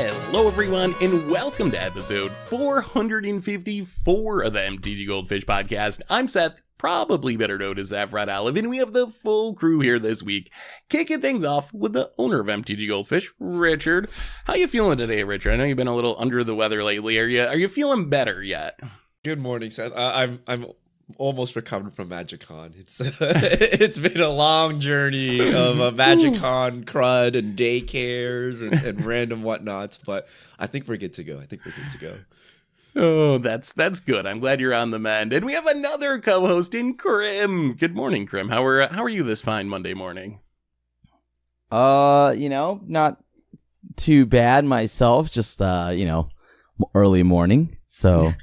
Hello everyone, and welcome to episode 454 of the MTGGoldfish podcast. I'm Seth, probably better known as Saffron Olive, and we have the full crew here this week, kicking things off with the owner of MTGGoldfish, Richard. How you feeling today, Richard? I know you've been a little under the weather lately. Are you feeling better yet? Good morning, Seth. I'm almost recovered from MagicCon. It's been a long journey of MagicCon crud and daycares and random whatnots, but I think we're good to go. Oh, that's good. I'm glad you're on the mend. And we have another co-host in Krim. Good morning, Krim. How are you this fine Monday morning? Not too bad myself. Just early morning. So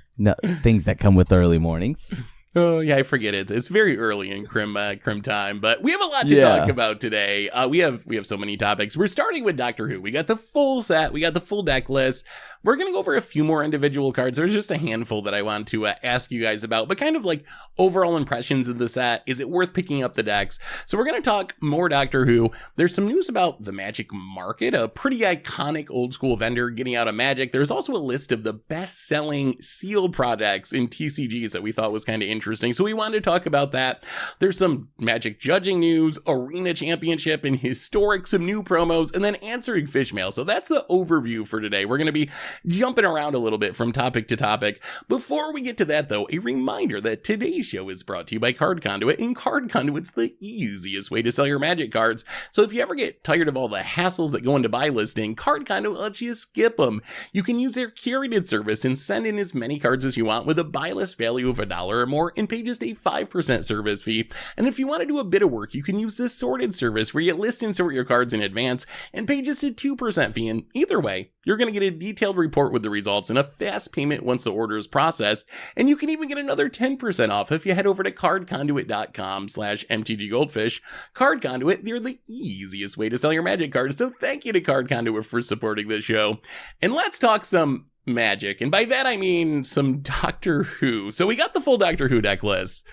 things that come with early mornings. Oh, yeah, I forget it. It's very early in Krim time, but we have a lot to talk about today. We have so many topics. We're starting with Doctor Who. We got the full set. We got the full deck list. We're going to go over a few more individual cards. There's just a handful that I want to ask you guys about, but kind of like overall impressions of the set. Is it worth picking up the decks? So we're going to talk more Doctor Who. There's some news about the Magic market, a pretty iconic old school vendor getting out of Magic. There's also a list of the best-selling sealed products in TCGs that we thought was kind of interesting. So we wanted to talk about that. There's some Magic judging news, Arena Championship and Historic, some new promos, and then answering fish mail. So that's the overview for today. We're going to be jumping around a little bit from topic to topic. Before we get to that, though, a reminder that today's show is brought to you by Card Conduit, and Card Conduit's the easiest way to sell your Magic cards. So if you ever get tired of all the hassles that go into buy listing, Card Conduit lets you skip them. You can use their curated service and send in as many cards as you want with a buy list value of $1 or more and pay just a 5% service fee. And if you want to do a bit of work, you can use this sorted service where you list and sort your cards in advance and pay just a 2% fee. And either way, you're going to get a detailed report with the results and a fast payment once the order is processed. And you can even get another 10% off if you head over to cardconduit.com/MTGGoldfish. Card Conduit, they're the easiest way to sell your Magic cards. So thank you to Card Conduit for supporting this show. And let's talk some Magic, and by that I mean some Doctor Who. So we got the full Doctor Who deck list,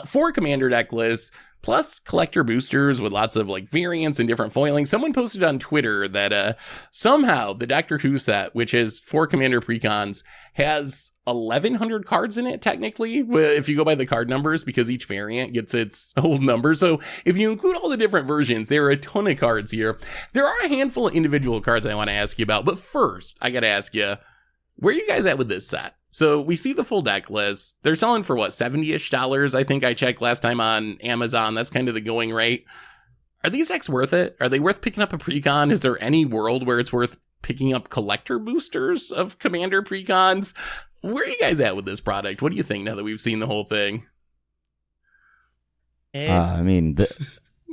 4 commander deck lists, plus collector boosters with lots of like variants and different foiling. Someone posted on Twitter that somehow the Doctor Who set, which has 4 commander precons, has 1,100 cards in it technically, if you go by the card numbers, because each variant gets its own number. So if you include all the different versions, there are a ton of cards here. There are a handful of individual cards I want to ask you about, but first I gotta ask you, where are you guys at with this set? So we see the full deck list. They're selling for what, $70-ish? I think I checked last time on Amazon. That's kind of the going rate. Are these decks worth it? Are they worth picking up a precon? Is there any world where it's worth picking up collector boosters of commander precons? Where are you guys at with this product? What do you think now that we've seen the whole thing? I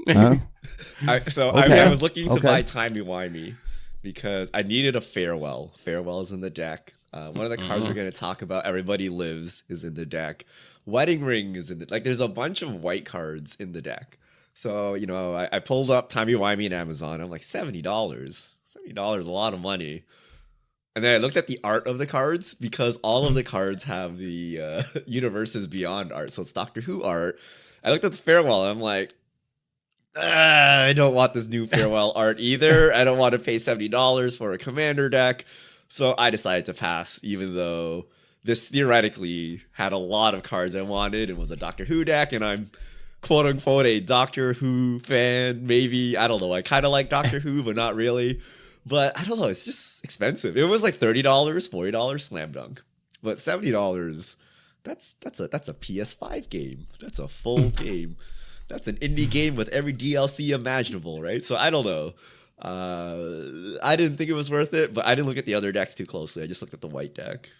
was looking to buy Timey-Wimey because I needed a Farewell. Farewell is in the deck. One of the cards we're going to talk about, Everybody Lives, is in the deck. Wedding Ring is in the... there's a bunch of white cards in the deck. So, I pulled up Timey-Wimey on Amazon. I'm like, $70. $70 is a lot of money. And then I looked at the art of the cards because all of the cards have the Universes Beyond art. So it's Doctor Who art. I looked at the Farewell and I'm like, I don't want this new Farewell art either. I don't want to pay $70 for a commander deck. So I decided to pass, even though this theoretically had a lot of cards I wanted and was a Doctor Who deck, and I'm quote unquote a Doctor Who fan, maybe. I don't know. I kind of like Doctor Who, but not really. But I don't know. It's just expensive. It was like $30, $40 slam dunk. But $70, that's a PS5 game. That's a full game. That's an indie game with every DLC imaginable, right? So I don't know. I didn't think it was worth it, but I didn't look at the other decks too closely. I just looked at the white deck.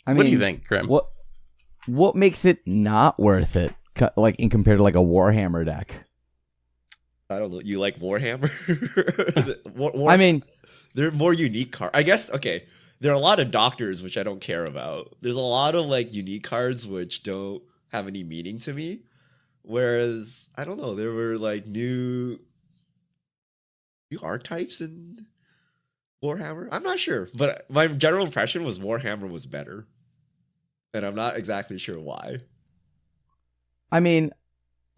What do you think, Krim? What makes it not worth it, like in compared to like a Warhammer deck? I don't know. You like Warhammer? They're more unique cards. I guess, okay, there are a lot of Doctors, which I don't care about. There's a lot of like unique cards, which don't have any meaning to me. Whereas, I don't know, there were like new archetypes in Warhammer. I'm not sure, but my general impression was Warhammer was better. And I'm not exactly sure why. I mean,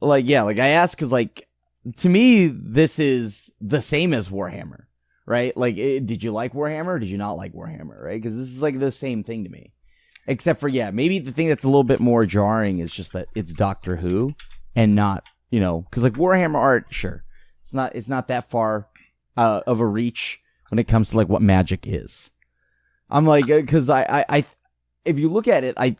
I ask because, to me, this is the same as Warhammer, right? Like, did you like Warhammer or did you not like Warhammer, right? Because this is like the same thing to me. Except for, maybe the thing that's a little bit more jarring is just that it's Doctor Who and not, because like Warhammer art, sure, it's not that far of a reach when it comes to like what Magic is. I'm like, because I if you look at it, I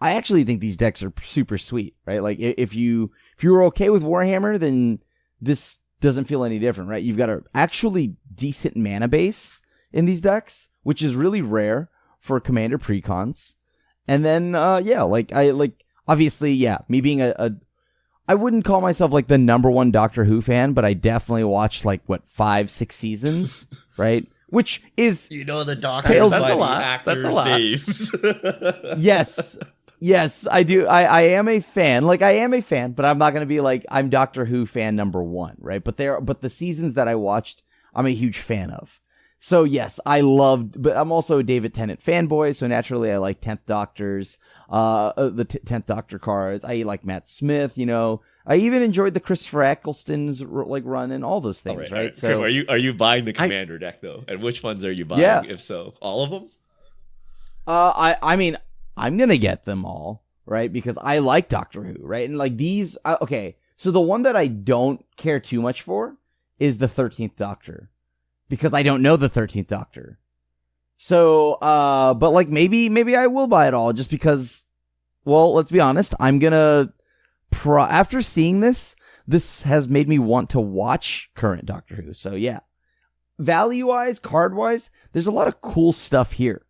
actually think these decks are super sweet, right? Like if you were okay with Warhammer, then this doesn't feel any different, right? You've got a actually decent mana base in these decks, which is really rare for Commander precons. And then, obviously, me being I wouldn't call myself like the number one Doctor Who fan, but I definitely watched 5-6 seasons, right? Which is the Doctors. That's a lot. That's a lot. Names. Yes, I do. I am a fan. I am a fan, but I'm not going to be like I'm Doctor Who fan number one, right? But the seasons that I watched, I'm a huge fan of. So yes, I loved, but I'm also a David Tennant fanboy, so naturally I like 10th Doctors, the 10th Doctor cards. I like Matt Smith, I even enjoyed the Christopher Eccleston's run and all those things, right? So are you buying the Commander deck though? And which ones are you buying? If so, all of them? I mean, I'm gonna get them all, right? Because I like Doctor Who, right? And these, okay. So the one that I don't care too much for is the 13th Doctor. Because I don't know the 13th Doctor. So, but maybe I will buy it all just because, well, let's be honest. I'm gonna, after seeing this has made me want to watch current Doctor Who. So yeah, value-wise, card-wise, there's a lot of cool stuff here.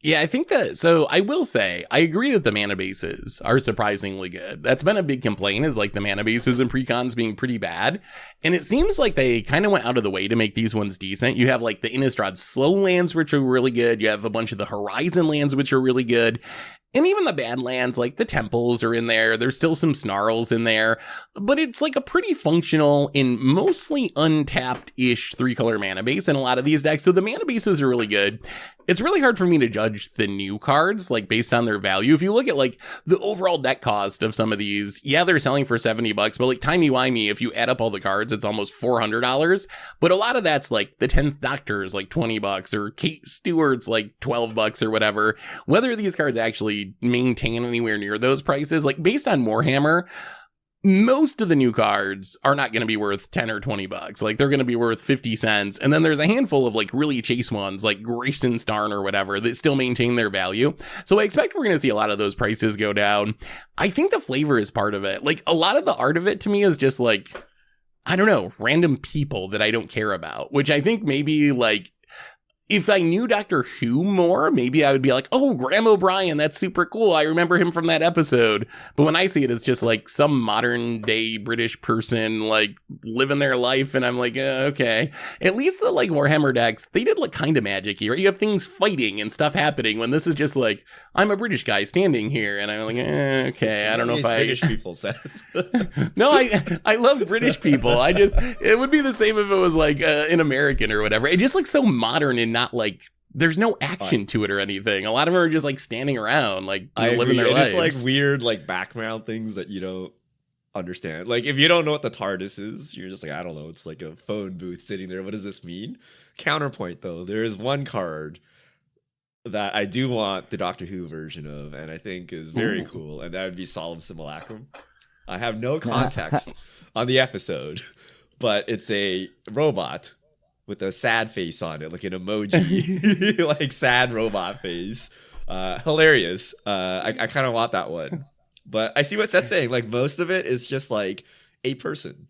Yeah, I think so I will say, I agree that the mana bases are surprisingly good. That's been a big complaint, is the mana bases in precons being pretty bad. And it seems like they kind of went out of the way to make these ones decent. You have the Innistrad slow lands, which are really good. You have a bunch of the Horizon lands, which are really good. And even the bad lands, the temples are in there. There's still some snarls in there. But it's a pretty functional and mostly untapped-ish 3-color mana base in a lot of these decks. So the mana bases are really good. It's really hard for me to judge the new cards, based on their value. If you look at, the overall deck cost of some of these, they're selling for $70, but, timey-wimey, if you add up all the cards, it's almost $400. But a lot of that's, the 10th Doctor's, $20, or Kate Stewart's, $12 or whatever. Whether these cards actually maintain anywhere near those prices, based on Warhammer, most of the new cards are not going to be worth 10 or $20. They're going to be worth 50 cents. And then there's a handful of really chase ones, like Grayson Starn or whatever, that still maintain their value. So I expect we're going to see a lot of those prices go down. I think the flavor is part of it. A lot of the art of it to me is just I don't know, random people that I don't care about, which I think maybe if I knew Doctor Who more, maybe I would be oh, Graham O'Brien, that's super cool. I remember him from that episode. But when I see it, it's just some modern day British person living their life. And I'm okay. At least the Warhammer decks, they did look kind of magic-y, right? You have things fighting and stuff happening, when this is just I'm a British guy standing here. And I'm okay, I don't know if British people, Seth. No, I love British people. It would be the same if it was an American or whatever. It just looks so modern and not there's no action to it or anything. A lot of them are just standing around, living their lives. It's weird, background things that you don't understand. If you don't know what the TARDIS is, you're just I don't know. It's a phone booth sitting there. What does this mean? Counterpoint, though, there is one card that I do want the Doctor Who version of, and I think is very cool, and that would be Solemn Simulacrum. I have no context on the episode, but it's a robot with a sad face on it, an emoji, sad robot face. Hilarious. I kind of want that one. But I see what Seth's saying. Most of it is just a person.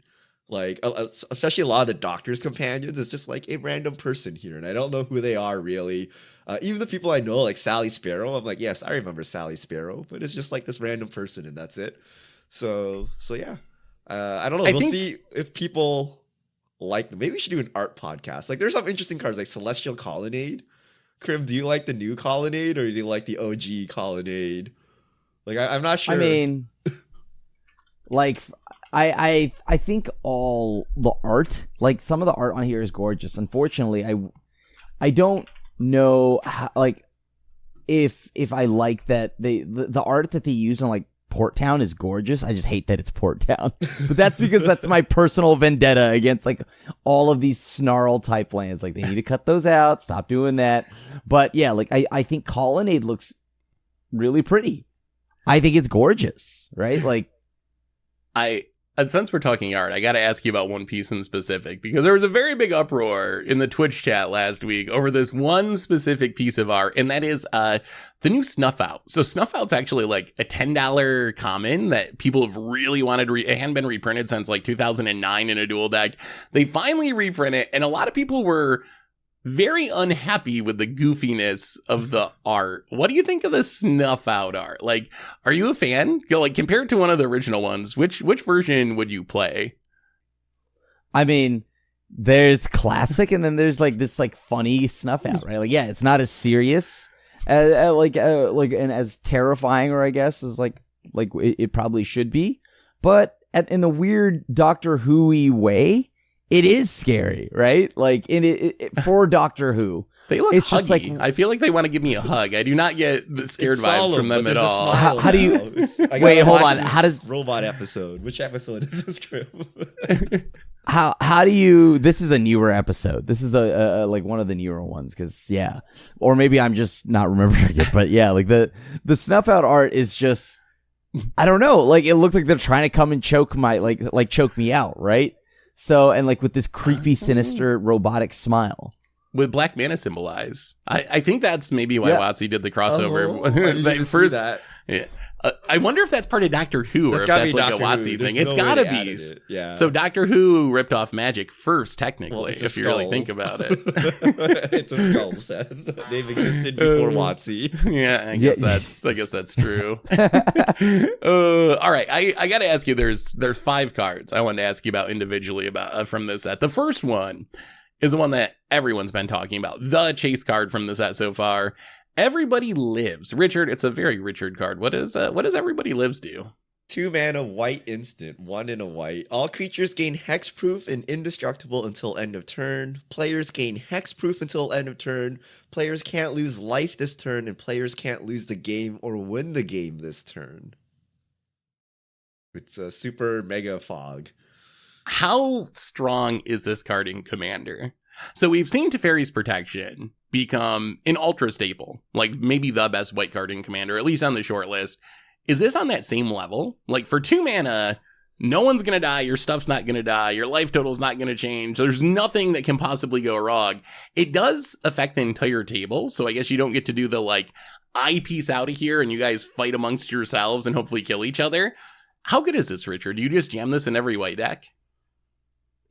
Especially a lot of the Doctor's companions, it's just a random person here. And I don't know who they are really. Even the people I know, Sally Sparrow, I'm yes, I remember Sally Sparrow. But it's just this random person and that's it. So yeah. I don't know. We'll see if people... maybe we should do an art podcast. There's some interesting cards Celestial Colonnade. Krim, do you like the new Colonnade or do you like the OG Colonnade? I'm not sure. I mean, I think all the art, some of the art on here is gorgeous. Unfortunately, I don't know how, if I like that the art that they use on Port Town is gorgeous. I just hate that it's Port Town. But that's because that's my personal vendetta against like all of these snarl type lands. Like they need to cut those out. Stop doing that. But yeah, like I think Colonnade looks really pretty. I think it's gorgeous, right? Like and since we're talking art, I got to ask you about one piece in specific, because there was a very big uproar in the Twitch chat last week over this one specific piece of art, and that is the new Snuff Out. So Snuff Out's actually like a $10 common that people have really wanted. It hadn't been reprinted since like 2009 in a dual deck. They finally reprint it, and a lot of people were very unhappy with the goofiness of the art. What do you think of the Snuff Out art? Like, are you a fan? Like, compared to one of the original ones, which version would you play? I mean, there's classic, and then there's like this like funny Snuff Out, right? Like, yeah, it's not as serious as like and as terrifying, or I guess is like it probably should be, but in the weird Doctor Who-y way, it is scary, right? Like in it for Doctor Who. They look it's huggy. Just like, I feel like they want to give me a hug. I do not get the scared vibes from them at all. How do you wait? Hold on. How does robot episode? Which episode is this, Grim? How do you? This is a newer episode. This is a like one of the newer ones, because yeah, or maybe I'm just not remembering it. But yeah, like the Snuff Out art is just, I don't know. Like it looks like they're trying to come and choke my like choke me out, right? So, and like with this creepy, sinister, robotic smile. With black mana symbolize. I think that's maybe why WotC did the crossover. I didn't see that. Yeah. I wonder if that's part of Doctor Who, or if that's like Doctor a WotC thing. It's gotta be. Yeah. So Doctor Who ripped off Magic first, technically, if you really think about it. It's a skull set. They've existed before WotC. Yeah, I guess that's true. All right, I gotta ask you. There's 5 cards I wanted to ask you about individually about from this set. The first one is the one that everyone's been talking about, the chase card from the set so far. Everybody Lives. Richard, it's a very Richard card. What does Everybody Lives do? 2 mana white instant, 1 in a white. All creatures gain hexproof and indestructible until end of turn. Players gain hexproof until end of turn. Players can't lose life this turn, and players can't lose the game or win the game this turn. It's a super mega fog. How strong is this card in Commander? So we've seen Teferi's Protection become an ultra staple, like maybe the best white card in Commander, at least on the short list. Is this on that same level? Like for 2 mana, no one's going to die, your stuff's not going to die, your life total's not going to change, there's nothing that can possibly go wrong. It does affect the entire table, so I guess you don't get to do the like, I piece out of here and you guys fight amongst yourselves and hopefully kill each other. How good is this, Richard? Do you just jam this in every white deck?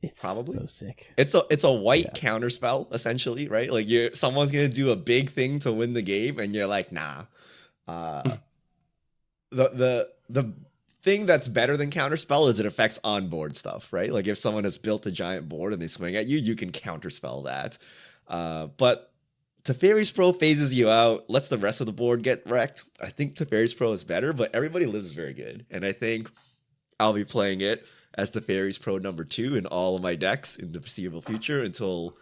It's probably so sick. It's a white counter spell, essentially, right? Like someone's gonna do a big thing to win the game, and you're like, nah. The thing that's better than counterspell is it affects onboard stuff, right? Like if someone has built a giant board and they swing at you, you can counterspell that. But Teferi's Pro phases you out, lets the rest of the board get wrecked. I think Teferi's Pro is better, but Everybody Lives is very good, and I think I'll be playing it as Teferi's Pro number 2 in all of my decks in the foreseeable future until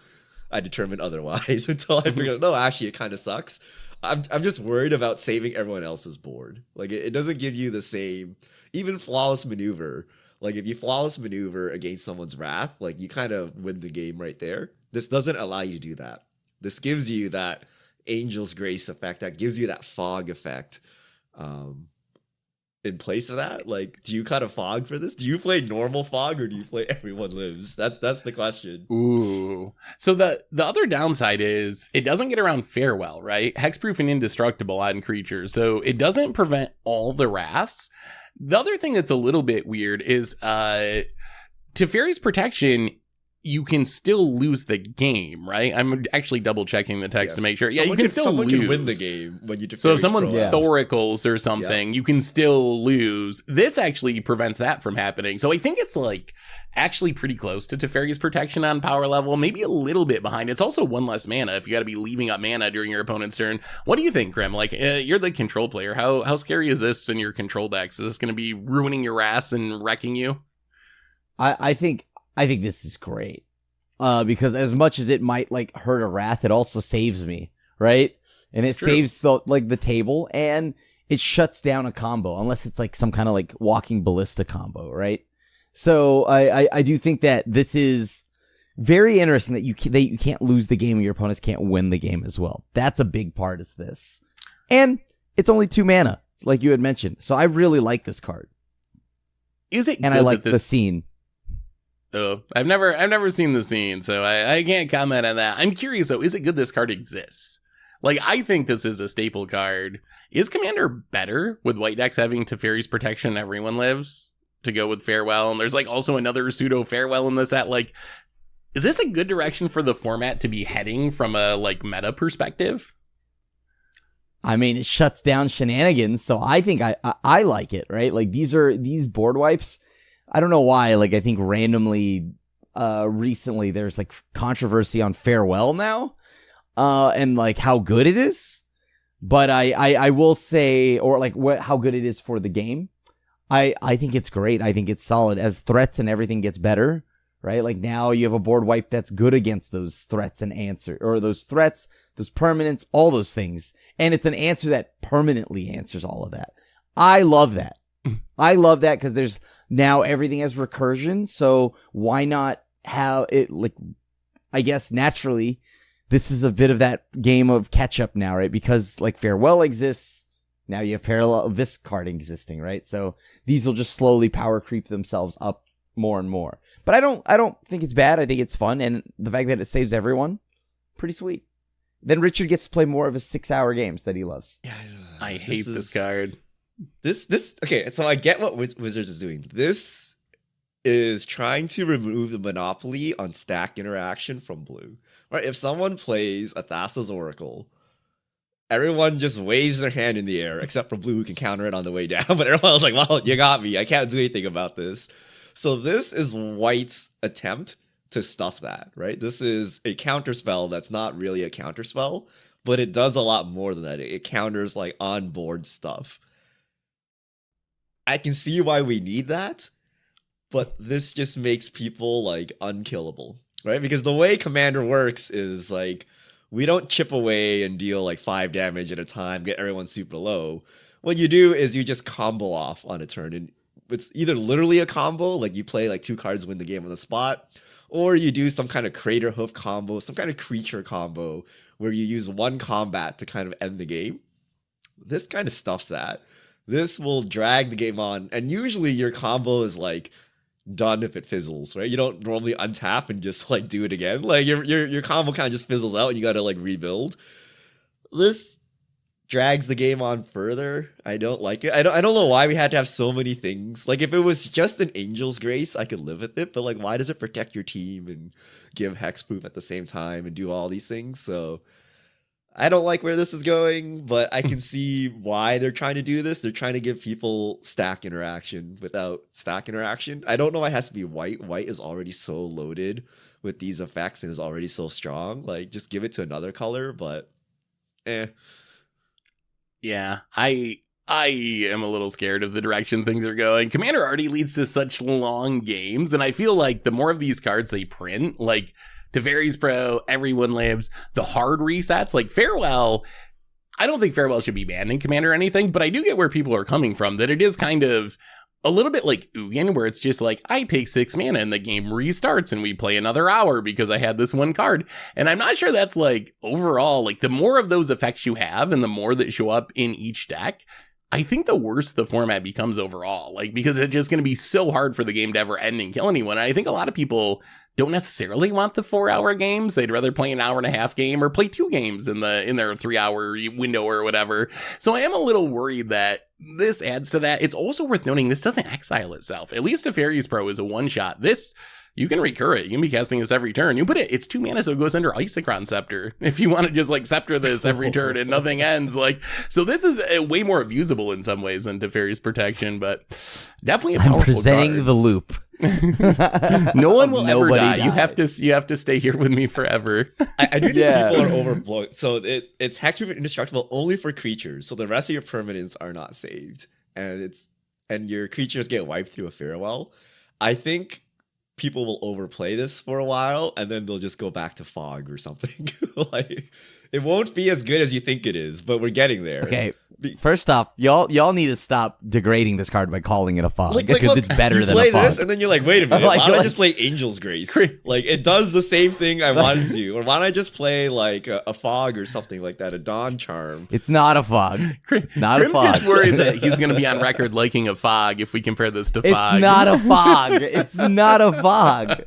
I determine otherwise. Until I figure out, no, actually, it kind of sucks. I'm just worried about saving everyone else's board. Like, it doesn't give you the same, even Flawless Maneuver. Like, if you Flawless Maneuver against someone's Wrath, like, you kind of win the game right there. This doesn't allow you to do that. This gives you that Angel's Grace effect, that gives you that fog effect. In place of that, like, do you kind of fog for this? Do you play normal fog or do you play Everyone Lives? That's the question. Ooh. So the other downside is it doesn't get around Farewell, right? Hexproof and indestructible on creatures. So it doesn't prevent all the wraths. The other thing that's a little bit weird is Teferi's Protection, you can still lose the game, right? I'm actually double checking the text to make sure. Yeah, you can still lose. Someone can win the game when you Teferi's So if someone Pro Thoracles or something, you can still lose. This actually prevents that from happening. So I think it's like actually pretty close to Teferi's Protection on power level, maybe a little bit behind. It's also 1 less mana if you got to be leaving up mana during your opponent's turn. What do you think, Grim? Like, you're the control player. How scary is this in your control decks? Is this going to be ruining your ass and wrecking you? I think this is great. Because as much as it might like hurt a Wrath, it also saves me, right? And it saves the table, and it shuts down a combo unless it's like some kind of like walking ballista combo, right? So I do think that this is very interesting that you can't lose the game and your opponents can't win the game as well. That's a big part of this. And it's only 2 mana, like you had mentioned. So I really like this card. Is it? And I like the scene. Oh, I've never seen the scene, so I can't comment on that. I'm curious though, is it good this card exists? Like, I think this is a staple card. Is Commander better with white decks having Teferi's Protection Everyone Lives to go with Farewell? And there's like also another pseudo Farewell in the set. Like, is this a good direction for the format to be heading from a like meta perspective? I mean, it shuts down shenanigans, so I think I like it, right? Like these board wipes. I don't know why. Like I think randomly, recently there's like controversy on Farewell now, and like how good it is. But I will say, or like how good it is for the game. I think it's great. I think it's solid as threats and everything gets better. Right? Like now you have a board wipe that's good against those threats and answer, or those threats, those permanents, all those things. And it's an answer that permanently answers all of that. I love that. I love that because there's now everything has recursion. So why not have it like, I guess naturally this is a bit of that game of catch up now, right? Because like Farewell exists. Now you have parallel of this card existing, right? So these will just slowly power creep themselves up more and more. But I don't think it's bad. I think it's fun, and the fact that it saves everyone, pretty sweet. Then Richard gets to play more of his 6-hour games that he loves. Yeah, I hate this card. This okay, so I get what Wizards is doing. This is trying to remove the monopoly on stack interaction from blue. Right? If someone plays a Thassa's Oracle, everyone just waves their hand in the air, except for blue who can counter it on the way down. But everyone was like, well, you got me. I can't do anything about this. So this is White's attempt to stuff that, right? This is a counterspell that's not really a counterspell, but it does a lot more than that. It counters like on-board stuff. I can see why we need that, but this just makes people like unkillable, right? Because the way Commander works is like, we don't chip away and deal like 5 damage at a time, get everyone super low. What you do is you just combo off on a turn, and it's either literally a combo, like you play like 2 cards, win the game on the spot, or you do some kind of Crater Hoof combo, some kind of creature combo where you use 1 combat to kind of end the game. This kind of stuffs that. This will drag the game on, and usually your combo is like done if it fizzles, right? You don't normally untap and just like do it again. Like your combo kind of just fizzles out and you gotta like rebuild. This drags the game on further. I don't like it. I don't know why we had to have so many things. Like if it was just an Angel's Grace, I could live with it. But like, why does it protect your team and give hexproof at the same time and do all these things? So I don't like where this is going, but I can see why they're trying to do this. They're trying to give people stack interaction without stack interaction. I don't know why it has to be white. White is already so loaded with these effects and is already so strong. Like just give it to another color, but Yeah, I am a little scared of the direction things are going. Commander already leads to such long games, and I feel like the more of these cards they print, like Teferi's Pro, Everyone Lives, the hard resets, like Farewell, I don't think Farewell should be banned in Commander or anything, but I do get where people are coming from, that it is kind of a little bit like Ugin, where it's just like, I pay 6 mana and the game restarts and we play another hour because I had this 1 card. And I'm not sure that's like overall, like the more of those effects you have and the more that show up in each deck, I think the worse the format becomes overall, like, because it's just going to be so hard for the game to ever end and kill anyone. And I think a lot of people don't necessarily want the 4-hour games. They'd rather play an 1.5-hour game or play 2 games in their 3-hour window or whatever. So I am a little worried that this adds to that. It's also worth noting this doesn't exile itself. At least Teferi's Pro is a 1-shot. This, you can recur it. You can be casting this every turn. You put it's 2 mana, so it goes under Isochron Scepter. If you want to just like Scepter this every turn and nothing ends, like, so this is way more abusable in some ways than Teferi's Protection, but definitely a powerful I'm presenting card. the loop. No one will ever die. Died. You have to stay here with me forever. I do think people are overblowing. So it's hexproof and indestructible only for creatures. So the rest of your permanents are not saved, and your creatures get wiped through a Farewell. I think people will overplay this for a while, and then they'll just go back to Fog or something. Like, it won't be as good as you think it is, but we're getting there. Okay. First off, y'all need to stop degrading this card by calling it a Fog, because look, it's better you than play a Fog. this, and then you're like, wait a minute, why don't I just play Angel's Grace? Like, it does the same thing I wanted to. Or why don't I just play like a Fog or something like that, a Dawn Charm? It's not a Fog. It's not a Fog. I'm just worried that he's going to be on record liking a Fog if we compare this to Fog. It's not a Fog. It's not a Fog.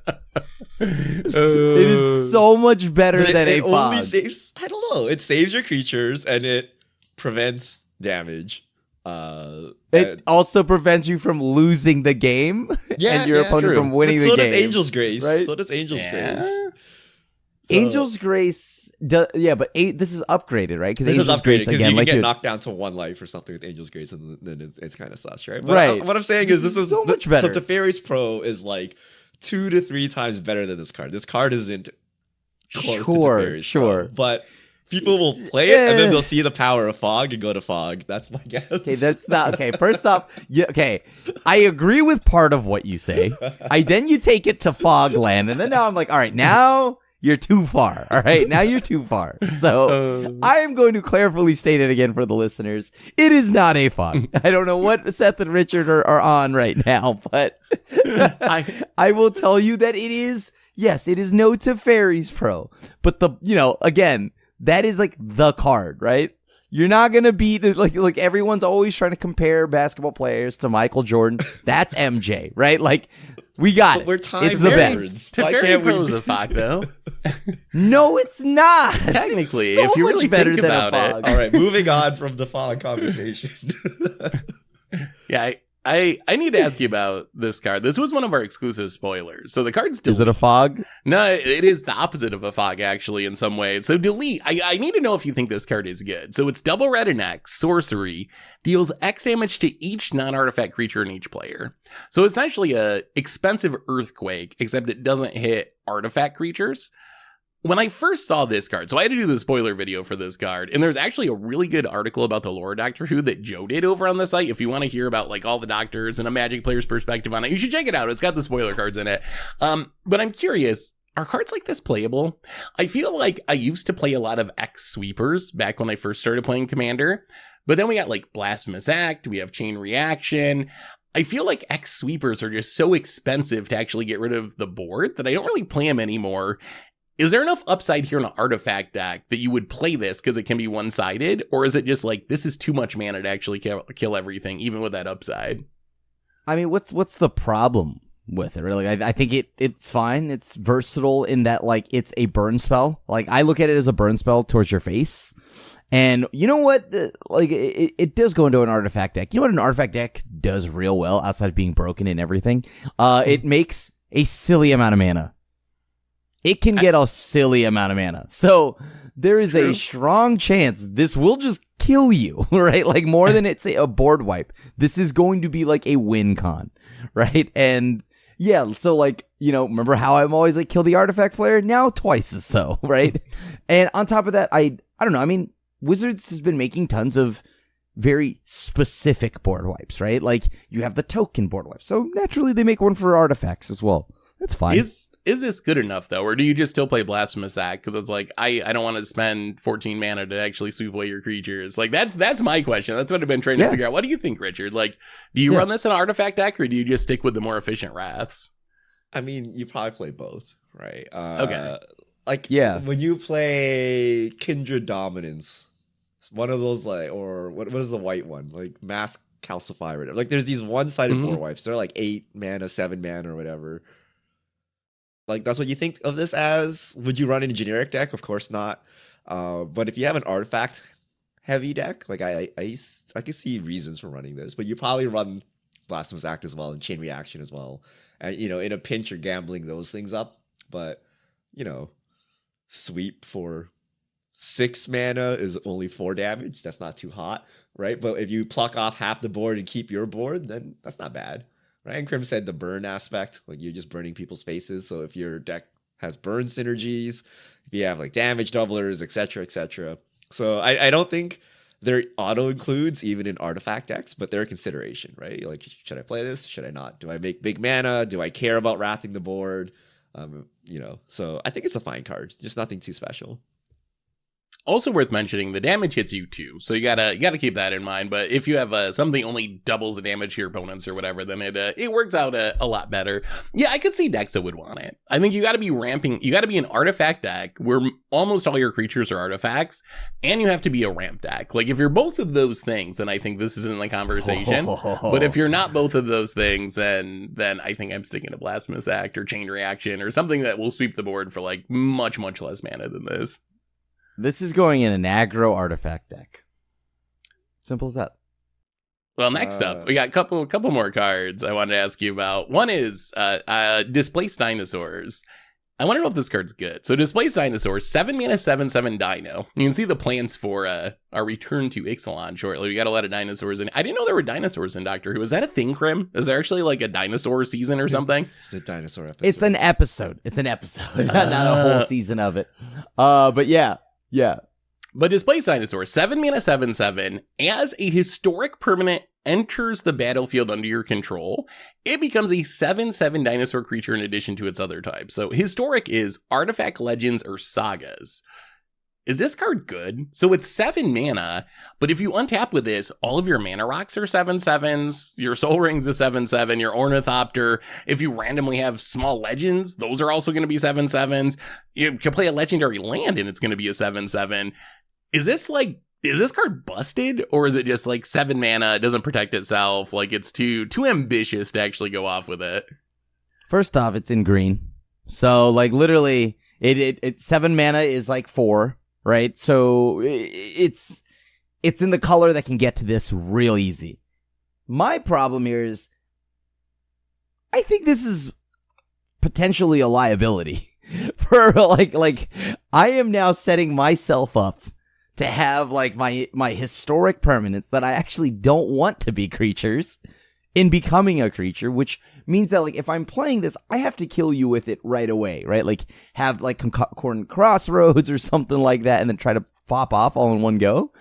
It is so much better than a Fog. It only saves, I don't know, it saves your creatures and it prevents damage. It also prevents you from losing the game and your opponent from winning the game. So does Angel's Grace. Right? So does Angel's Grace. So, Angel's Grace, but this is upgraded, right? This is upgraded because you can get knocked down to 1 life or something with Angel's Grace, and then it's kind of sus, right? But right. What I'm saying is this is so much better. So Teferi's Pro is like 2 to 3 times better than this card. This card isn't close to Teferi's Pro, but people will play it and then they'll see the power of Fog and go to Fog. That's my guess. Okay, that's not okay. First off, I agree with part of what you say. Then you take it to Fogland, and then now I'm like, all right, now you're too far. All right, now you're too far. So I am going to clarify state it again for the listeners. It is not a Fog. I don't know what Seth and Richard are on right now, but I will tell you that it is. Yes, it is no Teferi's Pro, but again. That is like the card, right? You're not gonna beat like everyone's always trying to compare basketball players to Michael Jordan. That's MJ, right? Like we got it. We're time it's the best. Teferi Pro is a Fog, though. No, it's not. Technically, so if you really better think than about a Fog. All right, moving on from the Fog conversation. Yeah, I need to ask you about this card. This was one of our exclusive spoilers. So the card's delete. Is it a Fog? No, it is the opposite of a Fog, actually, in some ways. So delete. I need to know if you think this card is good. So it's double red and X, sorcery, deals X damage to each non-artifact creature in each player. So essentially a expensive Earthquake, except it doesn't hit artifact creatures. When I first saw this card, so I had to do the spoiler video for this card, and there's actually a really good article about the lore of Doctor Who that Joe did over on the site. If you want to hear about like all the doctors and a Magic player's perspective on it, you should check it out. It's got the spoiler cards in it. But I'm curious, are cards like this playable? I feel like I used to play a lot of X sweepers back when I first started playing Commander, but then we got like Blasphemous Act, we have Chain Reaction. I feel like X sweepers are just so expensive to actually get rid of the board that I don't really play them anymore. Is there enough upside here in an artifact deck that you would play this because it can be one-sided? Or is it just like, this is too much mana to actually kill everything, even with that upside? I mean, what's the problem with it, really? I think it's fine. It's versatile in that, like, it's a burn spell. Like, I look at it as a burn spell towards your face. And you know what? Like, it does go into an artifact deck. You know what an artifact deck does real well, outside of being broken and everything? It makes a silly amount of mana. It can get a silly amount of mana. So there is a strong chance this will just kill you, right? Like more than it's a board wipe. This is going to be like a win con, right? And yeah, so like, remember how I'm always like kill the artifact player? Now twice as so, right? And on top of that, I don't know. I mean, Wizards has been making tons of very specific board wipes, right? Like you have the token board wipe. So naturally they make one for artifacts as well. That's fine. Is this good enough, though? Or do you just still play Blasphemous Act? Because it's like, I don't want to spend 14 mana to actually sweep away your creatures. Like, that's my question. That's what I've been trying to figure out. What do you think, Richard? Like, do you run this in Artifact deck, or do you just stick with the more efficient Wraths? I mean, you probably play both, right? Okay. Like, when you play Kindred Dominance, one of those, like, or what is the white one? Like, Mass Calcify or whatever. Like, there's these one-sided board wipes. They're like 8 mana, 7 mana, or whatever. Like, that's what you think of this as? Would you run in a generic deck? Of course not. But if you have an artifact heavy deck, like I can see reasons for running this, but you probably run Blasphemous Act as well and Chain Reaction as well. And, in a pinch, you're gambling those things up. But, sweep for 6 mana is only 4 damage. That's not too hot, right? But if you pluck off half the board and keep your board, then that's not bad. Right, and Krim said the burn aspect, like you're just burning people's faces. So if your deck has burn synergies, if you have like damage doublers, etc., etc. So I don't think they're auto includes even in artifact decks, but they're a consideration, right? Like, should I play this? Should I not? Do I make big mana? Do I care about wrathing the board? So I think it's a fine card, just nothing too special. Also worth mentioning, the damage hits you too, so you gotta keep that in mind. But if you have something only doubles the damage to your opponents or whatever, then it works out a lot better. Yeah, I could see decks that would want it. I think you gotta be ramping. You gotta be an artifact deck where almost all your creatures are artifacts, and you have to be a ramp deck. Like if you're both of those things, then I think this is in the conversation. But if you're not both of those things, then I think I'm sticking to Blasphemous Act or Chain Reaction or something that will sweep the board for like much less mana than this. This is going in an aggro artifact deck. Simple as that. Well, next up, we got a couple more cards I wanted to ask you about. One is Displaced Dinosaurs. I want to know if this card's good. So Displaced Dinosaurs, 7 mana, 7/7 Dino. You can see the plans for our return to Ixalan shortly. We got a lot of dinosaurs in. I didn't know there were dinosaurs in Doctor Who. Is that a thing, Krim? Is there actually like a dinosaur season or something? It's a dinosaur episode. It's an episode. Not a whole season of it. But yeah. But Displaced Dinosaur, 7 mana, 7/7, as a historic permanent enters the battlefield under your control, it becomes a 7/7 dinosaur creature in addition to its other types. So historic is artifact, legends, or sagas. Is this card good? So it's 7 mana, but if you untap with this, all of your mana rocks are 7/7s, your Soul Ring's a 7/7, your Ornithopter, if you randomly have small legends, those are also going to be 7/7s. You can play a legendary land and it's going to be a 7/7. Is this card busted, or is it just like 7 mana, it doesn't protect itself, like it's too ambitious to actually go off with it? First off, it's in green. So like literally it 7 mana is like 4. Right, so it's in the color that can get to this real easy. My problem here is, I think this is potentially a liability for like I am now setting myself up to have like my historic permanents that I actually don't want to be creatures in becoming a creature, which means that like if I'm playing this, I have to kill you with it right away, right? Like have like Concordant Crossroads or something like that, and then try to pop off all in one go,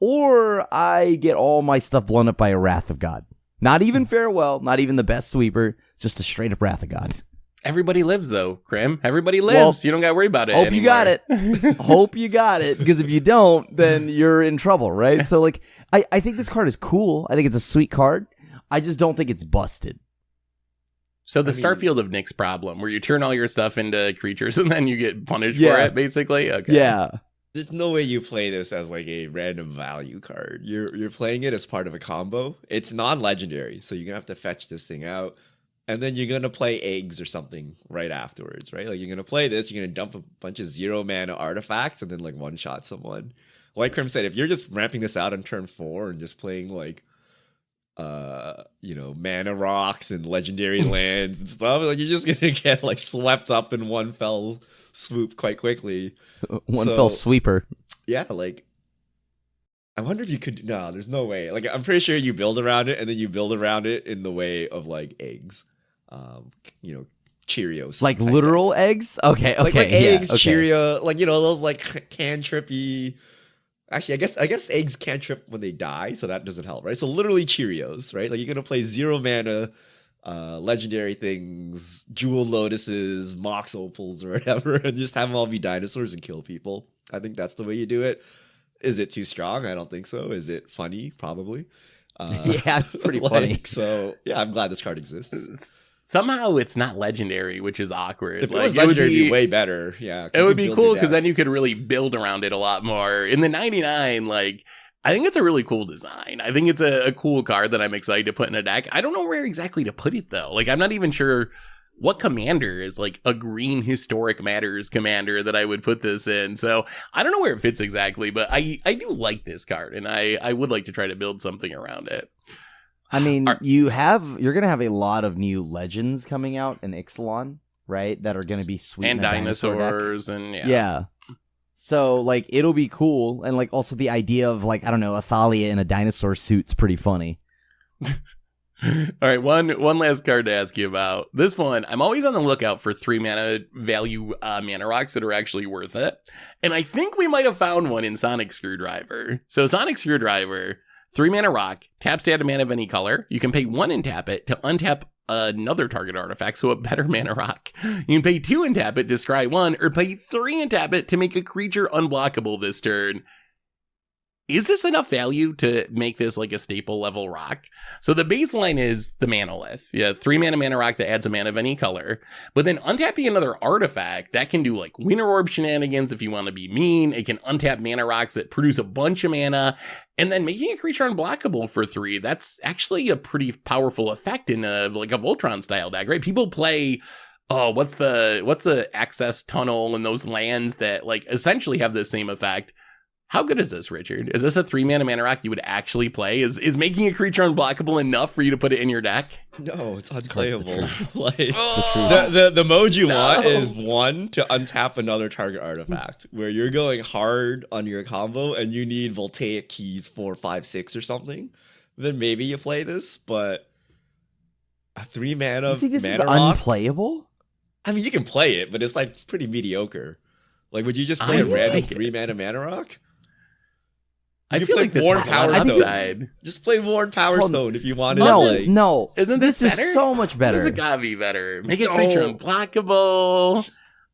or I get all my stuff blown up by a Wrath of God. Not even Farewell, not even the best sweeper, just a straight up Wrath of God. Everybody lives though, Krim. Everybody lives. Well, you don't got to worry about it Hope anymore. You got it. Hope you got it, because if you don't, then you're in trouble, right? So like I think this card is cool. I think it's a sweet card. I just don't think it's busted. So the Starfield of Nyx problem, where you turn all your stuff into creatures and then you get punished for it, basically? Okay. Yeah. There's no way you play this as like a random value card. You're playing it as part of a combo. It's non-legendary, so you're going to have to fetch this thing out. And then you're going to play eggs or something right afterwards, right? Like you're going to play this, you're going to dump a bunch of 0 mana artifacts and then like one-shot someone. Like Krim said, if you're just ramping this out on turn 4 and just playing like mana rocks and legendary lands and stuff, like you're just gonna get like swept up in one fell swoop quite quickly. Fell sweeper. Yeah, like I wonder if you could. No, there's no way. Like I'm pretty sure you build around it, and then you build around it in the way of like eggs, Cheerios, like literal eggs. Okay, like eggs, okay. Cheerio, like those like cantrippy. Actually, I guess eggs can't trip when they die, so that doesn't help, right? So literally Cheerios, right? Like you're gonna play 0 mana, legendary things, jewel lotuses, mox opals, or whatever, and just have them all be dinosaurs and kill people. I think that's the way you do it. Is it too strong? I don't think so. Is it funny? Probably. Yeah, it's pretty funny. So yeah, I'm glad this card exists. Somehow it's not legendary, which is awkward. If it was legendary, it'd be way better. Yeah, it would be cool because then you could really build around it a lot more. In the 99, like I think it's a really cool design. I think it's a cool card that I'm excited to put in a deck. I don't know where exactly to put it though. Like I'm not even sure what commander is like a green historic matters commander that I would put this in. So I don't know where it fits exactly, but I do like this card, and I would like to try to build something around it. I mean, you're going to have a lot of new legends coming out in Ixalan, right? That are going to be sweet. And dinosaurs and yeah. So like it'll be cool, and like also the idea of like I don't know, Athalia in a dinosaur suit's pretty funny. All right, one last card to ask you about. This one, I'm always on the lookout for 3 mana value mana rocks that are actually worth it. And I think we might have found one in Sonic Screwdriver. So Sonic Screwdriver, 3 mana rock, taps to add a mana of any color. You can pay 1 and tap it to untap another target artifact, so a better mana rock. You can pay 2 and tap it to scry 1, or pay 3 and tap it to make a creature unblockable this turn. Is this enough value to make this like a staple level rock? So the baseline is the Manolith. Yeah, 3 mana rock that adds a mana of any color. But then untapping another artifact, that can do like Winter Orb shenanigans if you want to be mean. It can untap mana rocks that produce a bunch of mana. And then making a creature unblockable for 3, that's actually a pretty powerful effect in a Voltron style deck, right? People play... Oh, what's the access tunnel and those lands that like essentially have the same effect. How good is this, Richard? Is this a 3 mana rock you would actually play? Is making a creature unblockable enough for you to put it in your deck? No, it's unplayable. Like the mode you want is 1 to untap another target artifact, where you're going hard on your combo and you need Voltaic keys 4, 5, 6 or something. Then maybe you play this, but a 3 mana you think this mana is rock, unplayable? I mean, you can play it, but it's like pretty mediocre. Like, would you just play a random 3 mana rock? I feel like this Worn is Power on Stone. side. Just play Worn Power Stone if you wanted. No. Isn't this better? is so much better. This has gotta be better. Make a creature unblockable.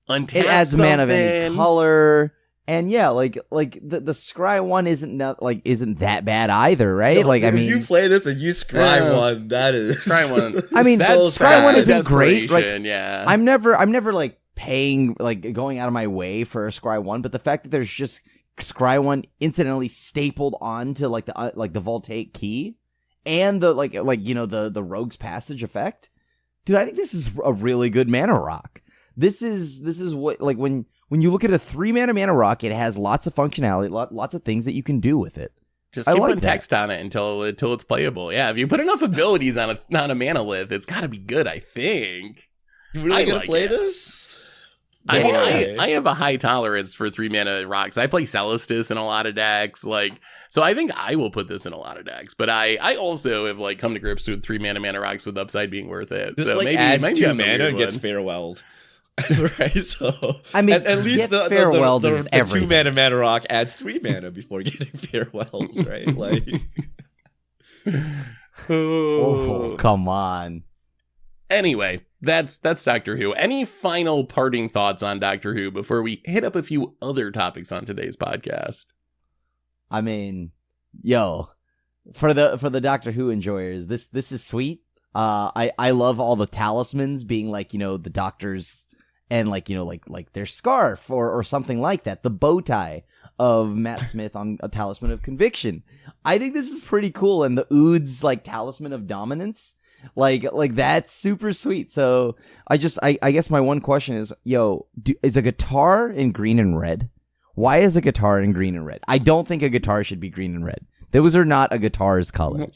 Untap it adds something. mana of any color, and yeah, like the scry one isn't that bad either, right? No, like, I if mean, you play this and you scry one, that is scry one. I mean, so scry one isn't great. Like, yeah, I'm never like paying, like going out of my way for a scry one, but the fact that there's just scry one incidentally stapled onto like the Voltaic key and the like you know the Rogue's Passage effect, dude, I think this is a really good mana rock. This is what, like, when you look at a 3 mana rock, it has lots of functionality, lots of things that you can do with it. Just keep putting text on it until it's playable. Yeah, if you put enough abilities on a Manolith, it's got to be good, I think. You really gonna play this? I mean, I have a high tolerance for 3 mana rocks. I play Celestis in a lot of decks, so I think I will put this in a lot of decks. But I also have like come to grips with 3 mana rocks with upside being worth it. This so like maybe, adds maybe 2 mana and gets farewelled. Right, so I mean, at least the 2 mana rock adds 3 mana before getting farewelled, right? Like, oh, come on. Anyway, that's Doctor Who. Any final parting thoughts on Doctor Who before we hit up a few other topics on today's podcast? I mean, yo, for the Doctor Who enjoyers, this is sweet. I love all the talismans being like, you know, the Doctor's and like, you know, like their scarf or something like that. The bow tie of Matt Smith on a Talisman of Conviction. I think this is pretty cool, and the Ood's like Talisman of Dominance. Like that's super sweet. So I guess my one question is, yo, is a guitar in green and red? Why is a guitar in green and red? I don't think a guitar should be green and red. Those are not a guitar's colors.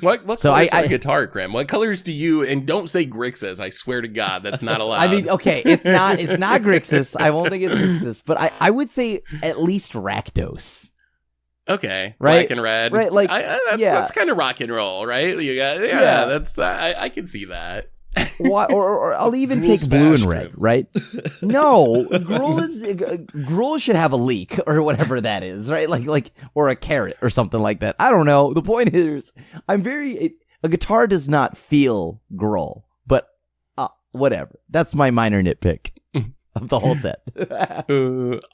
What colors are a guitar, Grim? What colors do you, and don't say Grixis, I swear to God, that's not allowed. I mean, okay, it's not Grixis. I won't think it's Grixis, but I would say at least Rakdos. Okay, right? Black and red, right? Like, that's kind of rock and roll, right? You got, that's I can see that. Why, or I'll even take blue and red, right? No, Gruul should have a leak or whatever that is, right? Like or a carrot or something like that. I don't know. The point is, a guitar does not feel Gruul, but whatever. That's my minor nitpick of the whole set.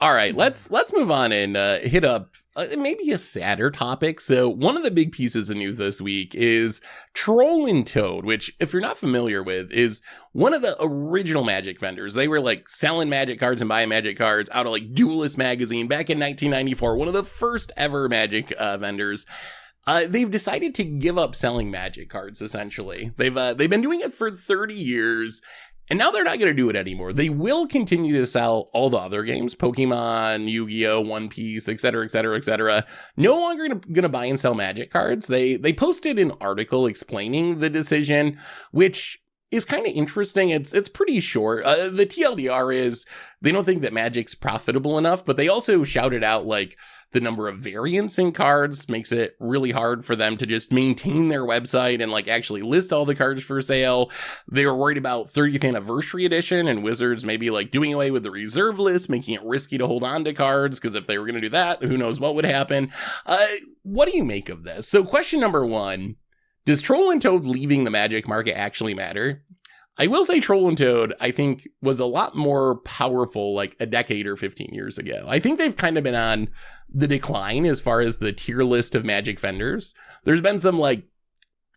All right, let's move on and hit up maybe a sadder topic. So one of the big pieces of news this week is Troll and Toad, which, if you're not familiar with, is one of the original Magic vendors. They were like selling Magic cards and buying Magic cards out of like Duelist magazine back in 1994. One of the first ever Magic vendors. They've decided to give up selling Magic cards. Essentially, they've been doing it for 30 years. And now they're not going to do it anymore. They will continue to sell all the other games, Pokemon, Yu-Gi-Oh!, One Piece, etc., etc., etc. No longer going to buy and sell Magic cards. They posted an article explaining the decision, which is kind of interesting. It's pretty short. The TLDR is they don't think that Magic's profitable enough, but they also shouted out like the number of variants in cards makes it really hard for them to just maintain their website and like actually list all the cards for sale. They were worried about 30th anniversary edition and Wizards maybe like doing away with the reserve list, making it risky to hold on to cards, because if they were going to do that, who knows what would happen. What do you make of this? So question number one, does Troll and Toad leaving the Magic market actually matter? I will say Troll and Toad, I think, was a lot more powerful like a decade or 15 years ago. I think they've kind of been on the decline as far as the tier list of Magic vendors. There's been some like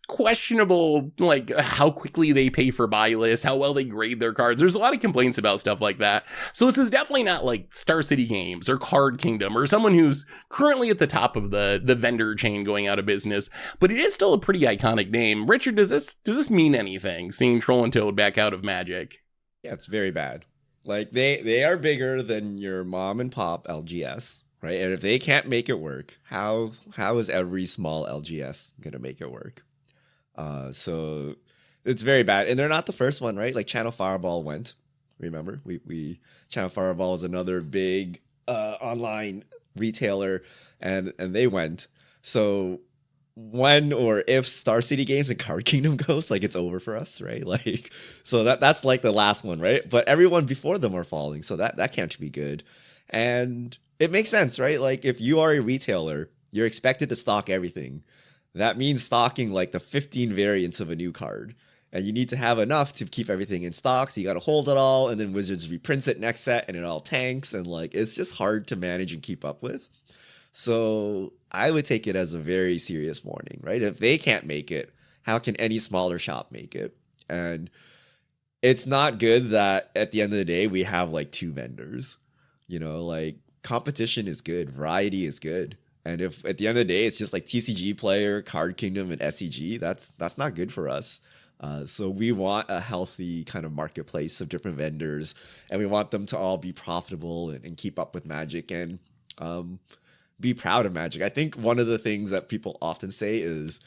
questionable, like how quickly they pay for buy lists, how well they grade their cards. There's a lot of complaints about stuff like that. So this is definitely not like Star City Games or Card Kingdom or someone who's currently at the top of the vendor chain going out of business, but it is still a pretty iconic name. Richard, does this mean anything, seeing Troll and Toad back out of Magic? Yeah, it's very bad. Like they are bigger than your mom and pop LGS, right? And if they can't make it work, how is every small LGS gonna make it work? So it's very bad. And they're not the first one, right? Like Channel Fireball went. Remember? We Channel Fireball is another big online retailer, and they went. So when or if Star City Games and Card Kingdom goes, like it's over for us, right? Like so that's like the last one, right? But everyone before them are falling, so that can't be good. And it makes sense, right? Like if you are a retailer, you're expected to stock everything. That means stocking like the 15 variants of a new card. And you need to have enough to keep everything in stock. So you got to hold it all. And then Wizards reprints it next set and it all tanks. And like, it's just hard to manage and keep up with. So I would take it as a very serious warning, right? If they can't make it, how can any smaller shop make it? And it's not good that at the end of the day, we have like two vendors, you know, like competition is good. Variety is good. And if at the end of the day, it's just like TCG player, Card Kingdom, and SCG, that's not good for us. So we want a healthy kind of marketplace of different vendors, and we want them to all be profitable and keep up with Magic and be proud of Magic. I think one of the things that people often say is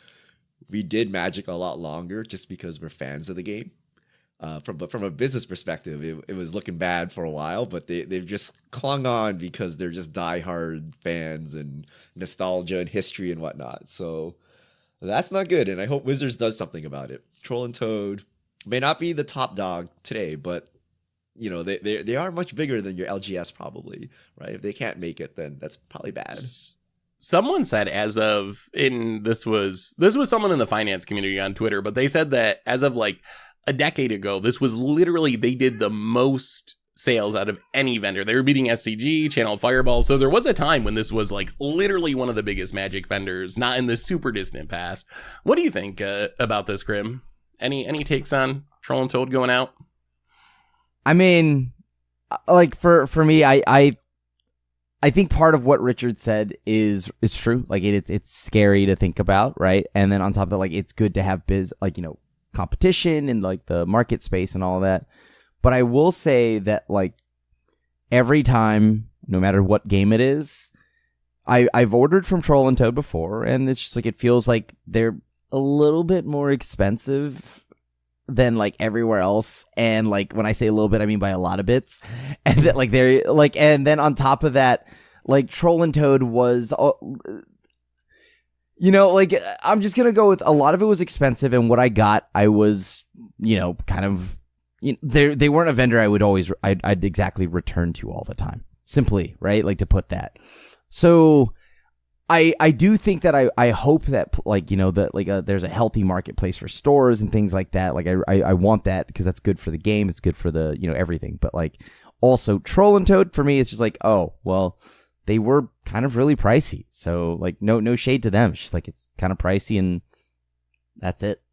we did Magic a lot longer just because we're fans of the game. From a business perspective, it was looking bad for a while, but they've just clung on because they're just diehard fans and nostalgia and history and whatnot. So that's not good, and I hope Wizards does something about it. Troll and Toad may not be the top dog today, but you know they are much bigger than your LGS probably, right? If they can't make it, then that's probably bad. Someone said this was someone in the finance community on Twitter, but they said that as of like a decade ago, this was literally, they did the most sales out of any vendor. They were beating SCG, Channel Fireball. So there was a time when this was like literally one of the biggest Magic vendors, not in the super distant past. What do you think about this, Grim? Any takes on Troll and Toad going out? I mean, like for me, I think part of what Richard said is true. Like it's scary to think about, right? And then on top of that, like it's good to have competition and like the market space and all that. But I will say that like every time, no matter what game it is, I've ordered from Troll and Toad before, and it's just like it feels like they're a little bit more expensive than like everywhere else. And like when I say a little bit, I mean by a lot of bits. And that like they're like, and then on top of that, like Troll and Toad was you know, like, I'm just going to go with a lot of it was expensive, and what I got, I was, kind of, they weren't a vendor I'd exactly return to all the time. Simply, right? Like, to put that. So, I do think that I hope that, there's a healthy marketplace for stores and things like that. Like, I want that because that's good for the game. It's good for the, everything. But, like, also, Troll and Toad, for me, it's just like, oh, well, they were kind of really pricey. So, like, no shade to them. It's just like, it's kind of pricey and that's it.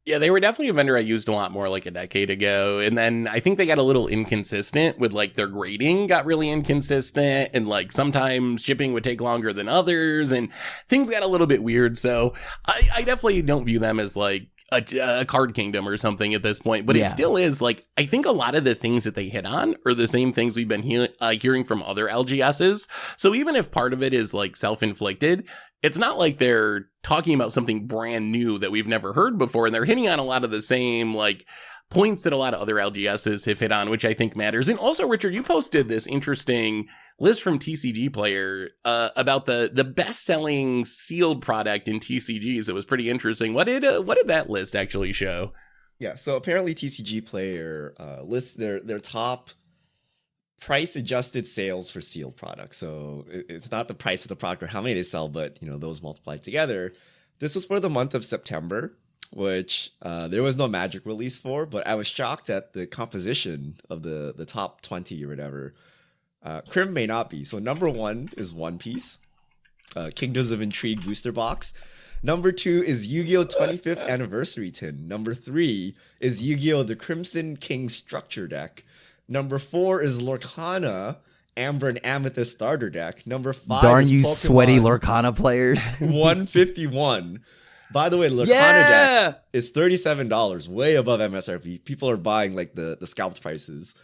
Yeah, they were definitely a vendor I used a lot more like a decade ago. And then I think they got a little inconsistent with like their grading got really inconsistent. And like sometimes shipping would take longer than others and things got a little bit weird. So I definitely don't view them as like a Card Kingdom or something at this point, but it still is like, I think a lot of the things that they hit on are the same things we've been hearing from other LGSs. So even if part of it is like self-inflicted, it's not like they're talking about something brand new that we've never heard before, and they're hitting on a lot of the same like points that a lot of other LGSs have hit on, which I think matters. And also, Richard, you posted this interesting list from TCG Player about the best-selling sealed product in TCGs. It was pretty interesting. What did that list actually show? Yeah, so apparently TCG Player lists their top price-adjusted sales for sealed products. So it's not the price of the product or how many they sell, but those multiplied together. This was for the month of September, which there was no Magic release for, but I was shocked at the composition of the top 20 or whatever. Crim may not be. So number 1 is One Piece, Kingdoms of Intrigue booster box. Number 2 is Yu-Gi-Oh! 25th Anniversary Tin. Number 3 is Yu-Gi-Oh! The Crimson King Structure Deck. Number 4 is Lorcana Amber and Amethyst Starter Deck. Number 5 Darn is you Pokemon sweaty Lorcana players. 151. By the way, Lorcana deck is $37, way above MSRP. People are buying like the scalped prices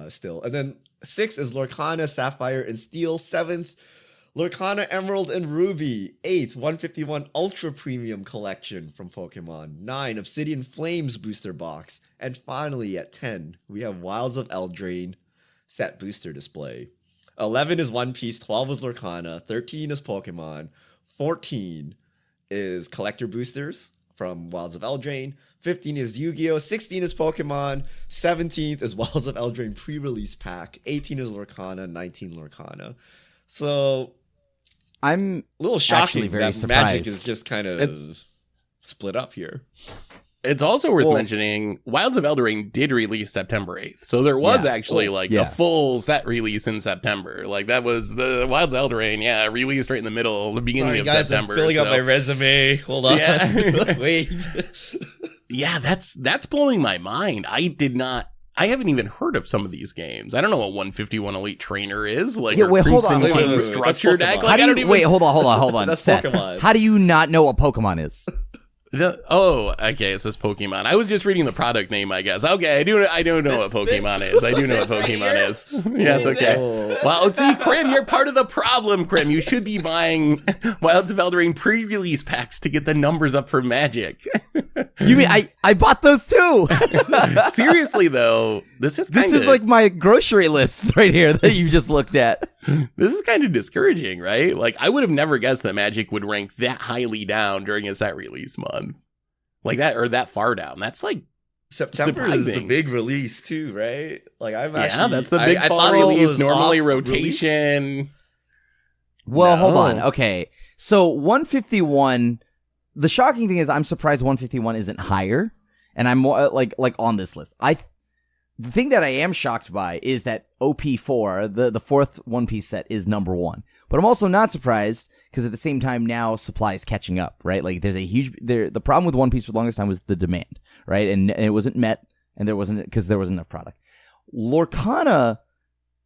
still. And then 6 is Lorcana Sapphire and Steel. 7th, Lorcana Emerald and Ruby. 8th, 151 Ultra Premium Collection from Pokemon. 9, Obsidian Flames Booster Box. And finally, at 10, we have Wilds of Eldraine Set Booster Display. 11 is One Piece. 12 is Lorcana. 13 is Pokemon. 14 is Collector Boosters from Wilds of Eldraine. 15 is Yu-Gi-Oh! 16 is Pokemon. 17th is Wilds of Eldraine pre-release pack. 18 is Lorcana. 19 Lorcana. So I'm a little shocking very that surprised. Magic is just kind of split up here. It's also worth mentioning Wilds of Eldraine did release September 8th. So there was actually a full set release in September. Like that was the Wilds of Eldraine, released right in the middle, the beginning of September. I'm filling up my resume. Hold on. Yeah. Wait. Yeah, that's blowing my mind. I haven't even heard of some of these games. I don't know what 151 Elite Trainer is. Like, wait, hold on. King Structure Deck. Like, wait, hold on. That's Pokemon. How do you not know what Pokemon is? Okay, it says Pokemon. I was just reading the product name, I guess. Okay, I do know what Pokemon is. I do know what Pokemon is. Yes, okay. Well, see, Crim, you're part of the problem, Crim. You should be buying Wilds of Eldraine pre-release packs to get the numbers up for Magic. You mean I bought those too? Seriously, though, this is like my grocery list right here that you just looked at. This is kind of discouraging, right? Like, I would have never guessed that Magic would rank that highly down during a set release month. Like that, or that far down. That's like September surprising. Is the big release too, right? Like that's the big fall release. Normally rotation. Release? Well, hold on. Okay, so 151. The shocking thing is, I'm surprised 151 isn't higher, and I'm more like on this list. The thing that I am shocked by is that OP4, the fourth One Piece set, is number 1. But I'm also not surprised because at the same time now supply is catching up, right? Like there's a huge the problem with One Piece for the longest time was the demand, right? And it wasn't met, and there wasn't enough product. Lorcana,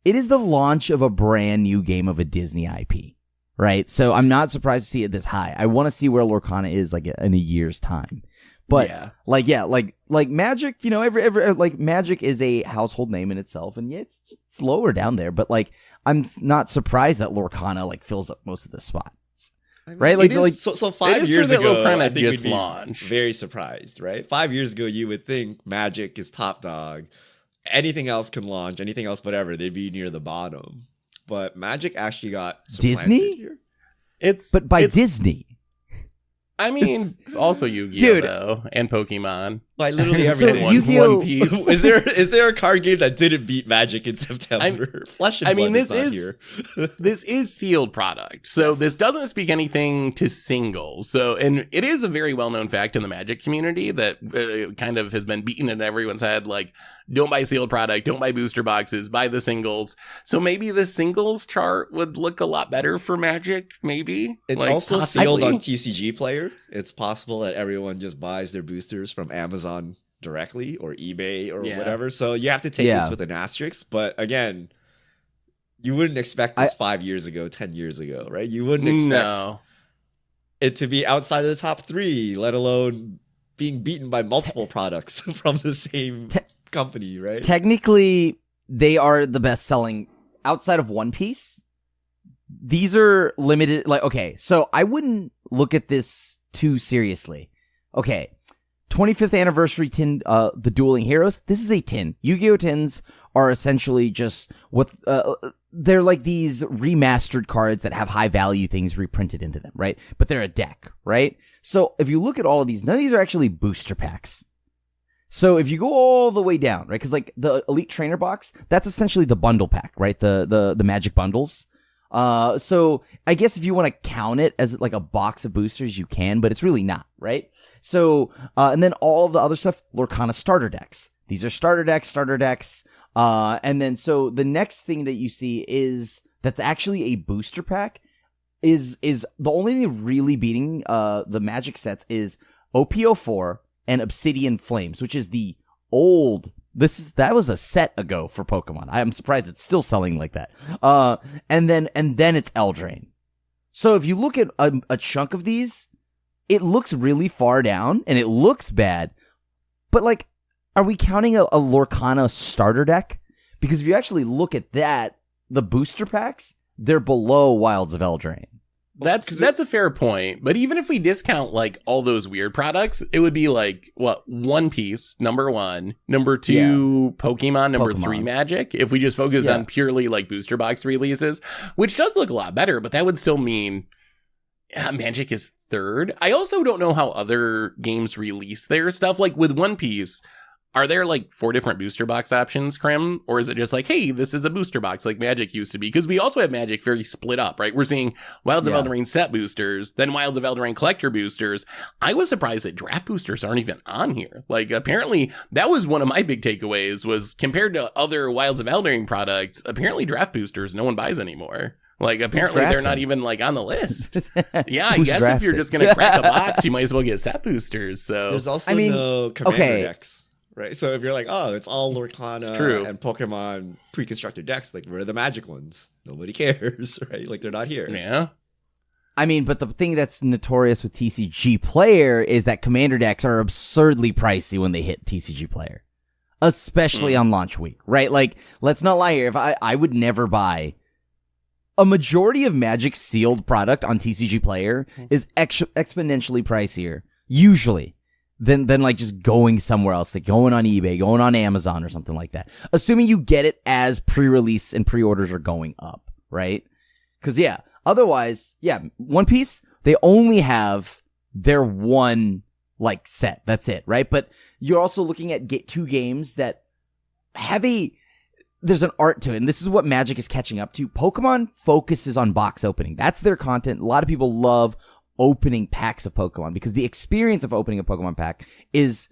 it is the launch of a brand new game of a Disney IP, right? So I'm not surprised to see it this high. I want to see where Lorcana is like in a year's time. But like Magic, every like Magic is a household name in itself, and it's lower down there. But like, I'm not surprised that Lorcana like fills up most of the spots, right? So 5 years ago, I think just we'd be launched. Very surprised, right? 5 years ago, you would think Magic is top dog. Anything else can launch, anything else, whatever, they'd be near the bottom. But Magic actually got Disney here. But by Disney. I mean, also Yu-Gi-Oh! Though, and Pokemon. Like literally everything. So Yu-Gi-Oh! One Piece. Is there a card game that didn't beat Magic in September? Flesh and Blood is not here. This is sealed product, so this doesn't speak anything to singles. So, and it is a very well-known fact in the Magic community that kind of has been beaten in everyone's head. Like, don't buy sealed product, don't buy booster boxes, buy the singles. So maybe the singles chart would look a lot better for Magic. Maybe it's like, also sealed on TCG Player. It's possible that everyone just buys their boosters from Amazon directly or eBay or whatever. So you have to take this with an asterisk. But again, you wouldn't expect this 5 years ago, 10 years ago, right? You wouldn't expect it to be outside of the top 3, let alone being beaten by multiple products from the same company, right? Technically, they are the best selling outside of One Piece. these are limited. Like, okay, so I wouldn't look at this too seriously. Okay, 25th anniversary tin, the Dueling Heroes. This is a tin. Yu-Gi-Oh! Tins are essentially just what, they're like these remastered cards that have high value things reprinted into them, right? But they're a deck, right? So if you look at all of these, none of these are actually booster packs. So if you go all the way down, right? Because like the Elite Trainer box, that's essentially the bundle pack, right? The Magic bundles. So I guess if you want to count it as like a box of boosters, you can, but it's really not, right? So, and then all of the other stuff, Lorcana starter decks. These are starter decks. And then so the next thing that you see is that's actually a booster pack is the only thing really beating the Magic sets is OPO4 and Obsidian Flames, which is the old. That was a set ago for Pokemon. I'm surprised it's still selling like that. And then it's Eldraine. So if you look at a chunk of these, it looks really far down and it looks bad. But like, are we counting a Lorcana starter deck? Because if you actually look at that, the booster packs, they're below Wilds of Eldraine. That's a fair point. But even if we discount like all those weird products, it would be like what, One Piece, number 1, number 2, Pokemon, number 3, Magic. If we just focus on purely like booster box releases, which does look a lot better, but that would still mean Magic is 3rd. I also don't know how other games release their stuff. Like with One Piece, are there like 4 different booster box options, Krim? Or is it just like, hey, this is a booster box like Magic used to be? Because we also have Magic very split up, right? We're seeing Wilds of Eldraine set boosters, then Wilds of Eldraine collector boosters. I was surprised that draft boosters aren't even on here. Like, apparently, that was one of my big takeaways was compared to other Wilds of Eldraine products, apparently draft boosters no one buys anymore. Like, apparently they're not even, like, on the list. Yeah, I guess if you're just going to crack a box, you might as well get set boosters. So there's also no commander decks. Right, so if you're like, oh, it's all Lorcana and Pokemon pre-constructed decks, like, where are the Magic ones? Nobody cares, right? Like, they're not here. Yeah. I mean, but the thing that's notorious with TCG Player is that commander decks are absurdly pricey when they hit TCG Player, especially on launch week, right? Like, let's not lie here. If I would never buy a majority of Magic sealed product on TCG Player is exponentially pricier, usually. Than like just going somewhere else, like going on eBay, going on Amazon or something like that. Assuming you get it as pre-release and pre-orders are going up, right? Because otherwise, One Piece, they only have their one like set. That's it, right? But you're also looking at 2 games that have there's an art to it, and this is what Magic is catching up to. Pokemon focuses on box opening. That's their content. A lot of people love opening packs of Pokemon because the experience of opening a Pokemon pack is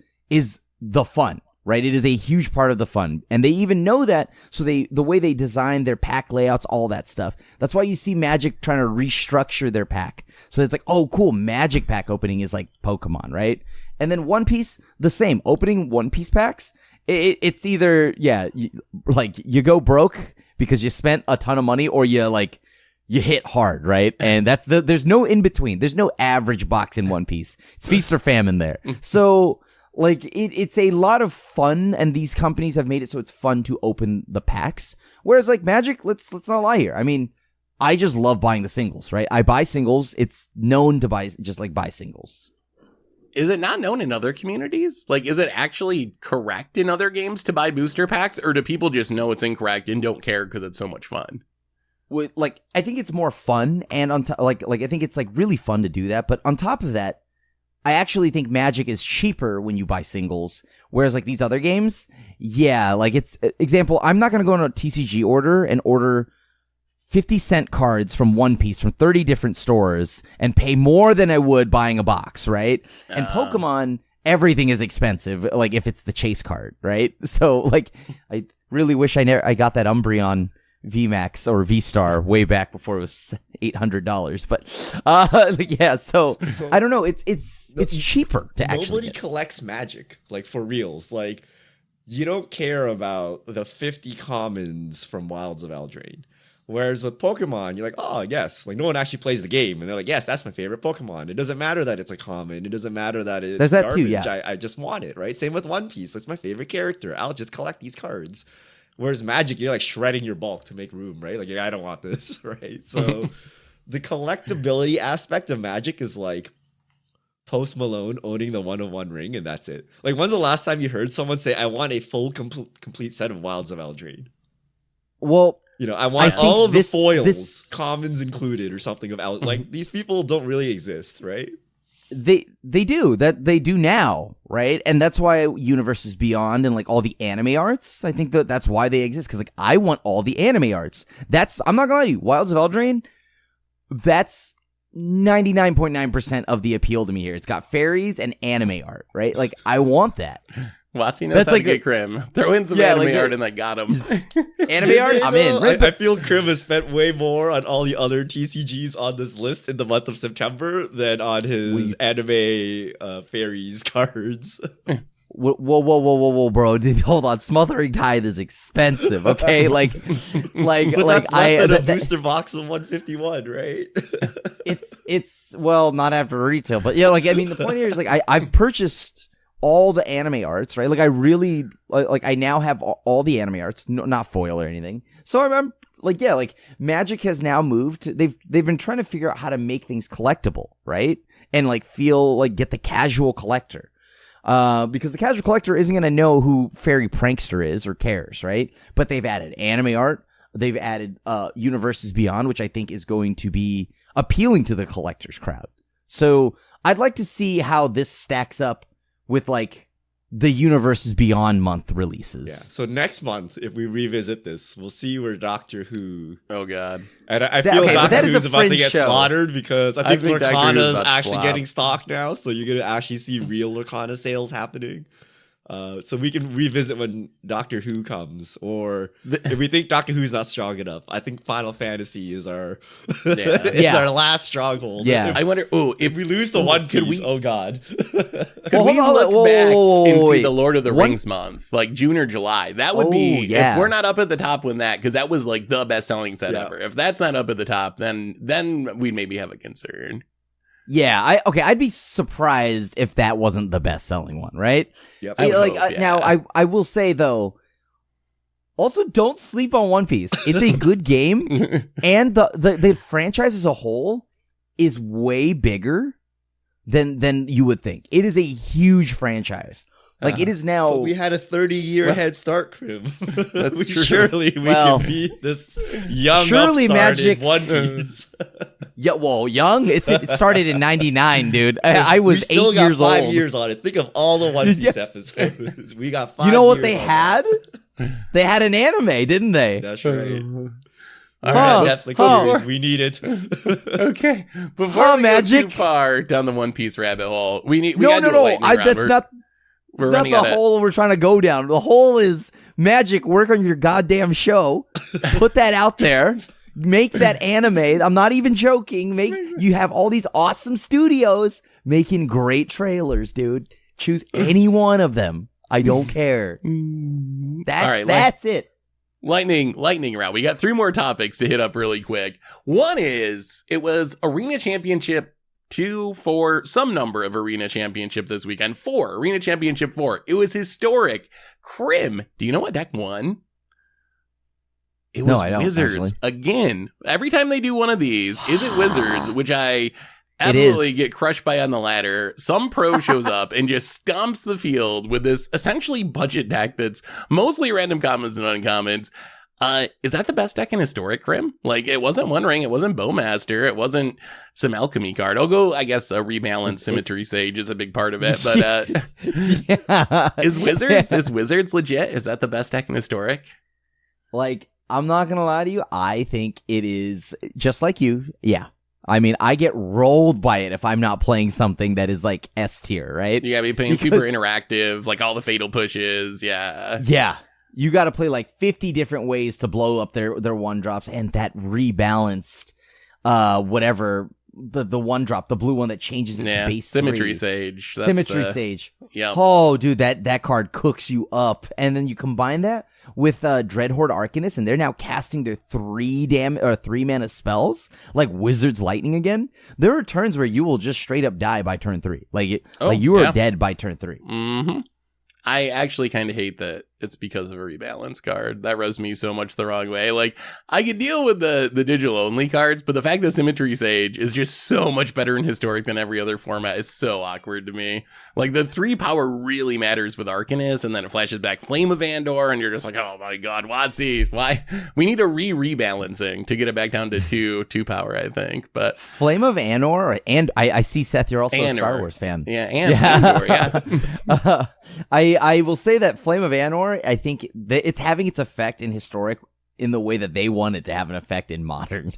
the fun, right? It is a huge part of the fun. And they even know that. So the way they design their pack layouts, all that stuff. That's why you see Magic trying to restructure their pack. So it's like, oh, cool. Magic pack opening is like Pokemon, right? And then One Piece, the same. Opening One Piece packs, it's either, you go broke because you spent a ton of money or you hit hard, right? And there's no in between. There's no average box in One Piece. It's feast or famine there. So like it's a lot of fun, and these companies have made it so it's fun to open the packs. Whereas like Magic, let's not lie here. I mean, I just love buying the singles, right? I buy singles. It's known to buy singles. Is it not known in other communities? Like, is it actually correct in other games to buy booster packs, or do people just know it's incorrect and don't care because it's so much fun? Like, I think it's more fun, and I think it's like really fun to do that. But on top of that, I actually think Magic is cheaper when you buy singles, whereas like these other games, like it's example. I'm not gonna go on a TCG order and order 50-cent cards from One Piece from 30 different stores and pay more than I would buying a box, right? And Pokemon, everything is expensive. Like if it's the chase card, right? So like, I really wish I got that Umbreon VMAX or V-Star way back before it was $800, but so I don't know. It's cheaper to actually. Nobody collects Magic like for reals. Like you don't care about the 50 commons from Wilds of Eldraine. Whereas with Pokemon, you're like, oh yes, like no one actually plays the game, and they're like, yes, that's my favorite Pokemon. It doesn't matter that it's a common. It doesn't matter that it's that garbage. too, yeah. I just want it, right? Same with One Piece. That's my favorite character. I'll just collect these cards. Whereas Magic, you're like shredding your bulk to make room, right? Like, I don't want this, right? So the collectability aspect of Magic is like Post Malone owning the 101 ring, and that's it. Like, when's the last time you heard someone say, I want a full complete set of Wilds of Eldraine? Well, you know, I want all of the foils, commons included, or something of like, these people don't really exist, right? They do now, right? And that's why Universes Beyond and like all the anime arts, I think that's why they exist, because like I want all the anime arts. I'm not gonna lie to you, Wilds of Eldraine, that's 99.9% of the appeal to me here. It's got fairies and anime art, right? Like I want that. Watsy knows how to get Crim. Throw in some anime art and I got him. Anime art? I'm in. I feel Crim has spent way more on all the other TCGs on this list in the month of September than on his anime fairies cards. Whoa, bro! Hold on, Smothering Tithe is expensive. Okay, like, but that's less than a booster box of 151, right? it's not after retail, but yeah, like I mean, the point here is like I've purchased all the anime arts, right? Like I really like I now have all the anime arts, not foil or anything. So I'm like, yeah, like Magic has now moved. They've been trying to figure out how to make things collectible, right? And like feel like get the casual collector. Because the casual collector isn't going to know who Fairy Prankster is or cares, right? But they've added anime art. They've added Universes Beyond, which I think is going to be appealing to the collector's crowd. So I'd like to see how this stacks up with like the Universes Beyond month releases. Yeah. So next month, if we revisit this, we'll see where Doctor Who. Oh God. And I feel Doctor Who's about to get slaughtered because I think Lorcana's actually getting stocked now. So you're gonna actually see real Lorcana sales happening. So we can revisit when Doctor Who comes, or if we think Doctor Who's not strong enough, I think Final Fantasy is our our last stronghold. Yeah, I wonder. If we lose the One Piece, oh God. Could we look back and see the Lord of the Rings month, like June or July? That would be if we're not up at the top when that, because that was like the best selling set ever. If that's not up at the top, then we'd maybe have a concern. Yeah, I'd be surprised if that wasn't the best-selling one, right? Yep. Now, I will say, though, also don't sleep on One Piece. It's a good game, and the franchise as a whole is way bigger than you would think. It is a huge franchise. Like, it is now... But we had a 30-year head start, Crim. That's true. Surely we can beat this young upstart Magic in One Piece. Yeah, well, young? It started in 99, dude. I was 8 years old. We still got 5 years on it. Think of all the One Piece episodes. We got 5 years. You know what they had? They had an anime, didn't they? That's right. All right, Netflix series, we need it. Okay. Before we go too far down the One Piece rabbit hole, no. That's not... It's not the hole we're trying to go down. The hole is Magic. Work on your goddamn show. Put that out there. Make that anime. I'm not even joking. You have all these awesome studios making great trailers, dude. Choose any one of them. I don't care. That's it. Lightning round. We got 3 more topics to hit up really quick. One is it was Arena Championship 2, 4, some number of Arena Championship this weekend. 4, Arena Championship 4. It was historic. Crim, do you know what deck won? It was Wizards again. Every time they do one of these, is it Wizards, which I absolutely get crushed by on the ladder. Some pro shows up and just stomps the field with this essentially budget deck that's mostly random commons and uncommons. Is that the best deck in Historic, Crim? Like, it wasn't One Ring, it wasn't Bowmaster, it wasn't some Alchemy card. I'll go, I guess, a Rebalance Symmetry Sage is a big part of it, but is Wizards legit? Is that the best deck in Historic? Like, I'm not gonna lie to you, I think it is just like you. Yeah. I mean, I get rolled by it if I'm not playing something that is like S tier, right? You gotta be playing super interactive, like all the fatal pushes, yeah. Yeah. You got to play like 50 different ways to blow up their 1-drops, and that rebalanced, whatever, the 1-drop, the blue one that changes it to base Symmetry 3. Sage. Symmetry Sage. Yeah. Oh, dude, that card cooks you up. And then you combine that with Dreadhorde Arcanist, and they're now casting their 3 mana spells, like Wizard's Lightning again. There are turns where you will just straight up die by turn 3. You are dead by turn 3. Mm-hmm. I actually kind of hate that it's because of a rebalance card. That rubs me so much the wrong way. Like, I could deal with the digital only cards, but the fact that Symmetry Sage is just so much better in Historic than every other format is so awkward to me. Like, the 3 power really matters with Arcanist, and then it flashes back Flame of Andor, and you're just like, oh my god, WotC, why? We need a rebalancing to get it back down to 2 power, I think. But Flame of Andor, and I see, Seth, you're also a Star Wars fan. Yeah, and Andor, yeah. I will say that Flame of Andor, I think it's having its effect in Historic in the way that they want it to have an effect in Modern.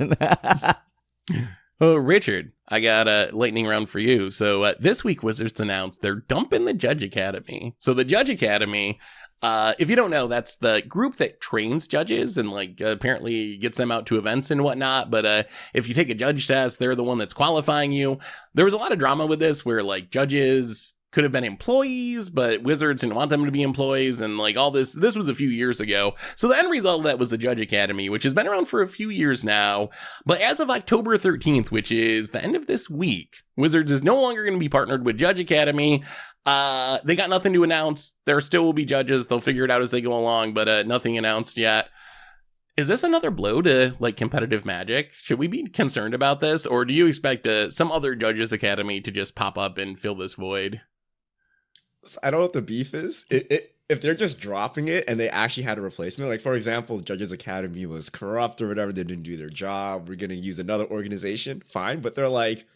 Oh, Richard, I got a lightning round for you. So this week, Wizards announced they're dumping the Judge Academy. So the Judge Academy, if you don't know, that's the group that trains judges and like apparently gets them out to events and whatnot. But if you take a judge test, they're the one that's qualifying you. There was a lot of drama with this where like judges could have been employees, but Wizards didn't want them to be employees, and like all this was a few years ago. So the end result of that was the Judge Academy, which has been around for a few years now. But as of October 13th, which is the end of this week, Wizards is no longer going to be partnered with Judge Academy. They got nothing to announce. There still will be judges. They'll figure it out as they go along, but nothing announced yet. Is this another blow to like competitive Magic? Should we be concerned about this, or do you expect some other Judges Academy to just pop up and fill this void? I don't know what the beef is. If they're just dropping it and they actually had a replacement, like for example, Judges Academy was corrupt or whatever, they didn't do their job, we're going to use another organization, fine. But they're like,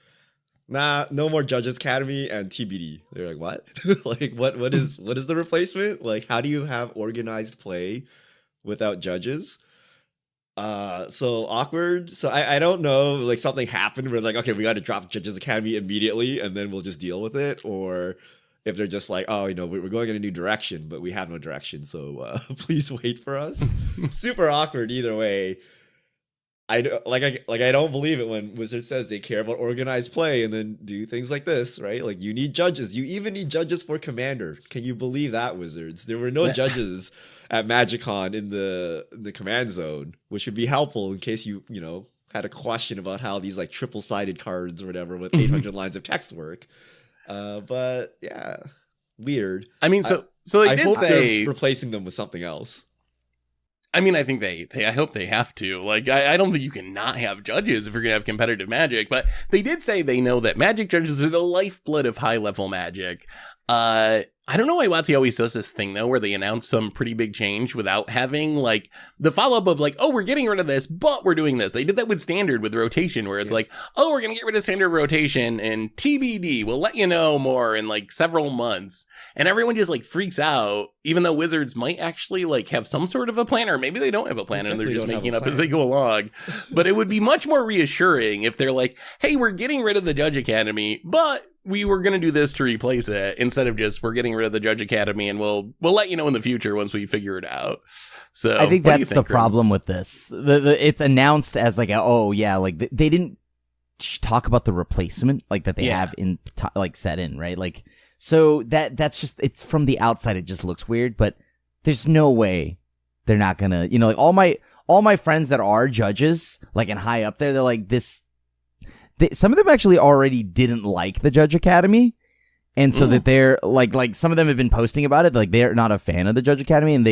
nah, no more Judges Academy and TBD. They're like, what? Like, what is the replacement? Like, how do you have organized play without judges? So awkward. So I don't know, like something happened where like, okay, we got to drop Judges Academy immediately and then we'll just deal with it, or if they're just like, oh, we're going in a new direction, but we have no direction, so please wait for us. Super awkward either way. I don't believe it when Wizards says they care about organized play and then do things like this, right? Like, you need judges. You even need judges for Commander. Can you believe that, Wizards? There were no judges at MagicCon in the command zone, which would be helpful in case you had a question about how these like triple-sided cards or whatever with 800 lines of text work. But yeah, weird. I mean, so they did say they're replacing them with something else. I mean, I think I hope they have to. Like, I don't think you can not have judges if you're going to have competitive Magic, but they did say they know that Magic judges are the lifeblood of high-level Magic. I don't know why WotC always does this thing, though, where they announce some pretty big change without having, like, the follow-up of, like, oh, we're getting rid of this, but we're doing this. They did that with Standard, with Rotation, where it's like, oh, we're going to get rid of Standard Rotation, and TBD, we'll let you know more in, like, several months. And everyone just, like, freaks out, even though Wizards might actually, like, have some sort of a plan, or maybe they don't have a plan, and they're just making it up as they go along. But it would be much more reassuring if they're like, hey, we're getting rid of the Judge Academy, but we were going to do this to replace it, instead of just we're getting rid of the Judge Academy and we'll let you know in the future once we figure it out. So I think that's the problem with this. It's announced as like, they didn't talk about the replacement like that they have in like set in, right? Like, so that's just, it's from the outside, it just looks weird, but there's no way they're not gonna, like all my friends that are judges, like, and high up there, they're like this. Some of them actually already didn't like the Judge Academy, and so that they're like some of them have been posting about it. Like, they're not a fan of the Judge Academy, and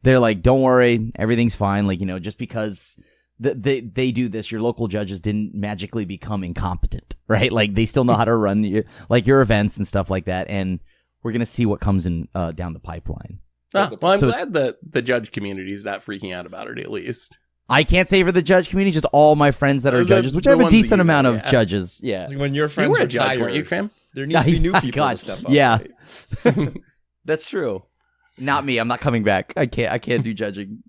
they're like, don't worry, everything's fine. Like, just because they do this, your local judges didn't magically become incompetent, right? Like, they still know how to run your events and stuff like that. And we're gonna see what comes in down the pipeline. Well, I'm glad that the judge community is not freaking out about it, at least. I can't say for the judge community, just all my friends that are judges, which I have a decent amount of judges. Yeah. Like when your friends were a judge, weren't you, Cram? There needs to be new people to step up. Yeah. Right? That's true. Not me. I'm not coming back. I can't do judging.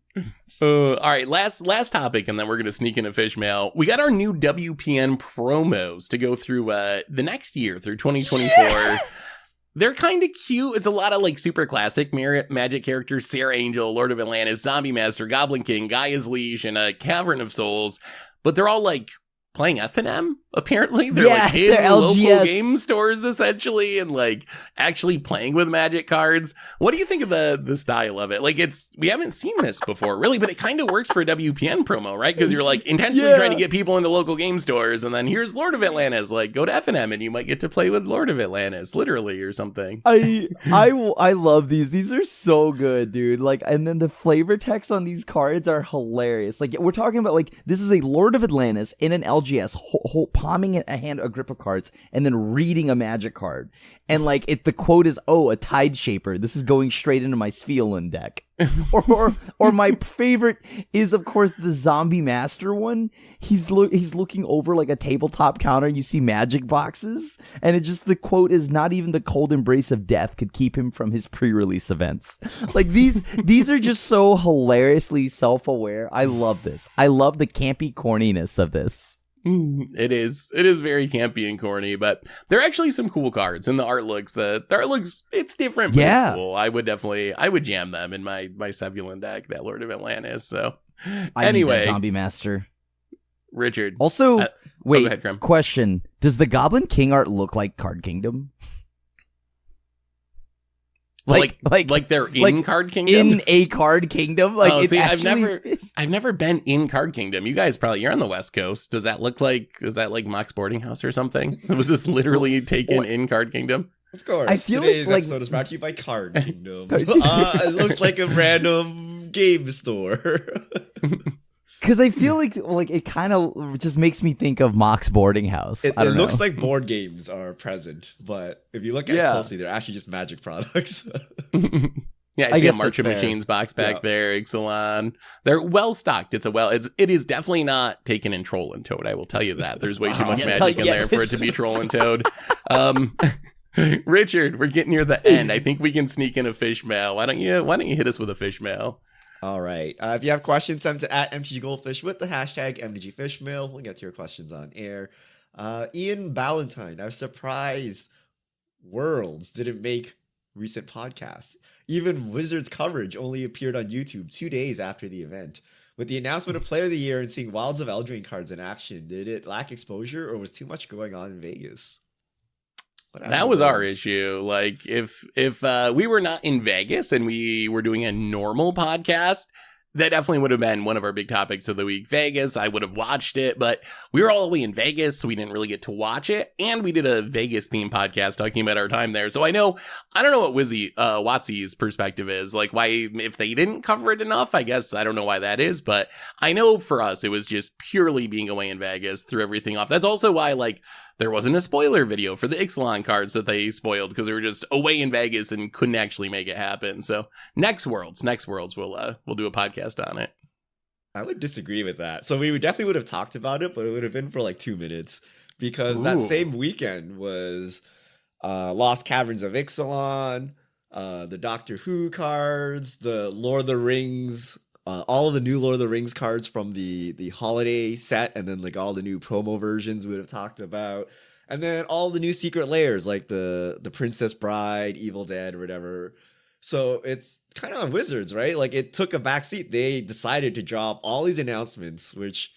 All right, last topic, and then we're going to sneak in a fish mail. We got our new WPN promos to go through the next year, through 2024. Yes! They're kind of cute. It's a lot of like super classic Magic characters: Sarah Angel, Lord of Atlantis, Zombie Master, Goblin King, Gaia's Leash, and Cavern of Souls. But they're all like playing F&M, apparently. They're like in local game stores essentially, and like actually playing with Magic cards. What do you think of the style of it? Like, we haven't seen this before really, but it kind of works for a WPN promo, right? Because you're like intentionally trying to get people into local game stores, and then here's Lord of Atlantis, like go to FNM and you might get to play with Lord of Atlantis literally or something. I love these are so good, dude. Like, and then the flavor text on these cards are hilarious. Like, we're talking about like this is a Lord of Atlantis in an LGS palming a hand a grip of cards and then reading a Magic card, and like the quote is, "Oh, a Tide Shaper. This is going straight into my Sphelan deck." or my favorite is of course the Zombie Master one. He's looking over like a tabletop counter, and you see Magic boxes, and it just, the quote is, "Not even the cold embrace of death could keep him from his pre-release events." Like these are just so hilariously self-aware. I love this. I love the campy corniness of this. It is very campy and corny, but there are actually some cool cards, and the art looks it's different, but it's cool. I would jam them in my Sebulon deck, that Lord of Atlantis. So anyway, need that Zombie Master. Richard. Also, wait, go ahead, Grim. Question: does the Goblin King art look like Card Kingdom? Like they're in Card Kingdom? In a Card Kingdom? Like, I've never been in Card Kingdom. You guys you're on the West Coast. Is that like Mox Boarding House or something? Was this literally taken in Card Kingdom? Of course. I feel Today's like episode is brought to you by Card Kingdom. It looks like a random game store. Because I feel like it kind of just makes me think of Mox Boarding House. It looks like board games are present, but if you look at it closely, they're actually just Magic products. Yeah, I see a March of Machines box back there, Ixalan. They're well stocked. It is definitely not taken in Troll and Toad, I will tell you that. There's way too much Magic in there for it to be Troll and Toad. Richard, we're getting near the end. I think we can sneak in a fish mail. Why don't you hit us with a fish mail? All right. If you have questions, send them to @MTGGoldfish with the hashtag MTGFishmail. We'll get to your questions on air. Ian Ballantyne, I was surprised Worlds didn't make recent podcasts. Even Wizards coverage only appeared on YouTube 2 days after the event. With the announcement of Player of the Year and seeing Wilds of Eldraine cards in action, did it lack exposure or was too much going on in Vegas? That was our issue. Like, if we were not in Vegas and we were doing a normal podcast, that definitely would have been one of our big topics of the week. Vegas, I would have watched it, but we were all the way in Vegas, so we didn't really get to watch it. And we did a Vegas themed podcast talking about our time there. So I don't know what Watsy's perspective is. Like, why, if they didn't cover it enough, I guess I don't know why that is. But I know for us, it was just purely being away in Vegas, threw everything off. That's also why, like, there wasn't a spoiler video for the Ixalan cards that they spoiled because they were just away in Vegas and couldn't actually make it happen. So next Worlds, we'll do a podcast on it. I would disagree with that. So we definitely would have talked about it, but it would have been for like 2 minutes because that same weekend was Lost Caverns of Ixalan, the Doctor Who cards, the Lord of the Rings, all of the new Lord of the Rings cards from the holiday set, and then like all the new promo versions we would have talked about, and then all the new secret layers like the Princess Bride, Evil Dead, or whatever. So it's kind of on Wizards, right? Like, it took a backseat. They decided to drop all these announcements, which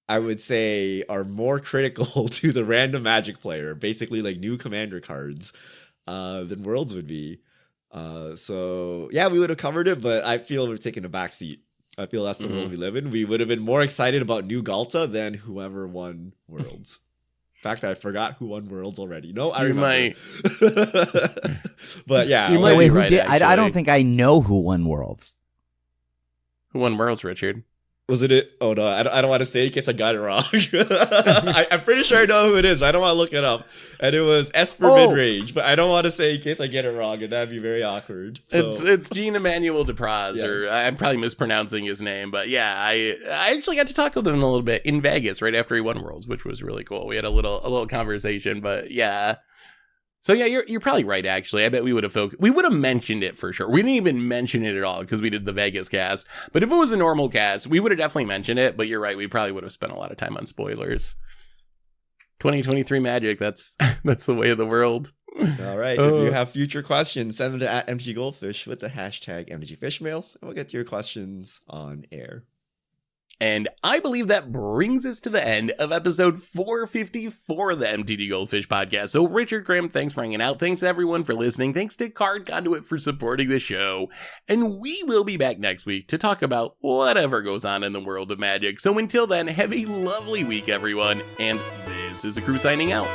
I would say are more critical to the random Magic player, basically like new Commander cards, than Worlds would be. So yeah, we would have covered it, but I feel we're taking a backseat. I feel that's the world we live in. We would have been more excited about New Galta than whoever won Worlds. In fact, I forgot who won Worlds already. No, I remember. But yeah, wait, who did? I don't think I know who won Worlds. Who won Worlds, Richard? Was it? Oh no, I don't want to say in case I got it wrong. I'm pretty sure I know who it is, but I don't want to look it up. And it was Esper Midrange, but I don't want to say in case I get it wrong, and that'd be very awkward. So. It's Jean Emmanuel Depraz, yes. Or I'm probably mispronouncing his name, but yeah, I actually got to talk with him a little bit in Vegas right after he won Worlds, which was really cool. We had a little conversation, but yeah. So yeah, you're probably right. Actually, I bet we would have mentioned it for sure. We didn't even mention it at all because we did the Vegas cast. But if it was a normal cast, we would have definitely mentioned it. But you're right, we probably would have spent a lot of time on spoilers. 2023 Magic, that's the way of the world. All right. If you have future questions, send them to @MTGGoldfish with the hashtag MTGFishmail, and we'll get to your questions on air. And I believe that brings us to the end of episode 454 of the MTG Goldfish podcast. So Richard, Grimm, thanks for hanging out. Thanks everyone for listening. Thanks to Card Conduit for supporting the show. And we will be back next week to talk about whatever goes on in the world of Magic. So until then, have a lovely week, everyone. And this is the crew signing out.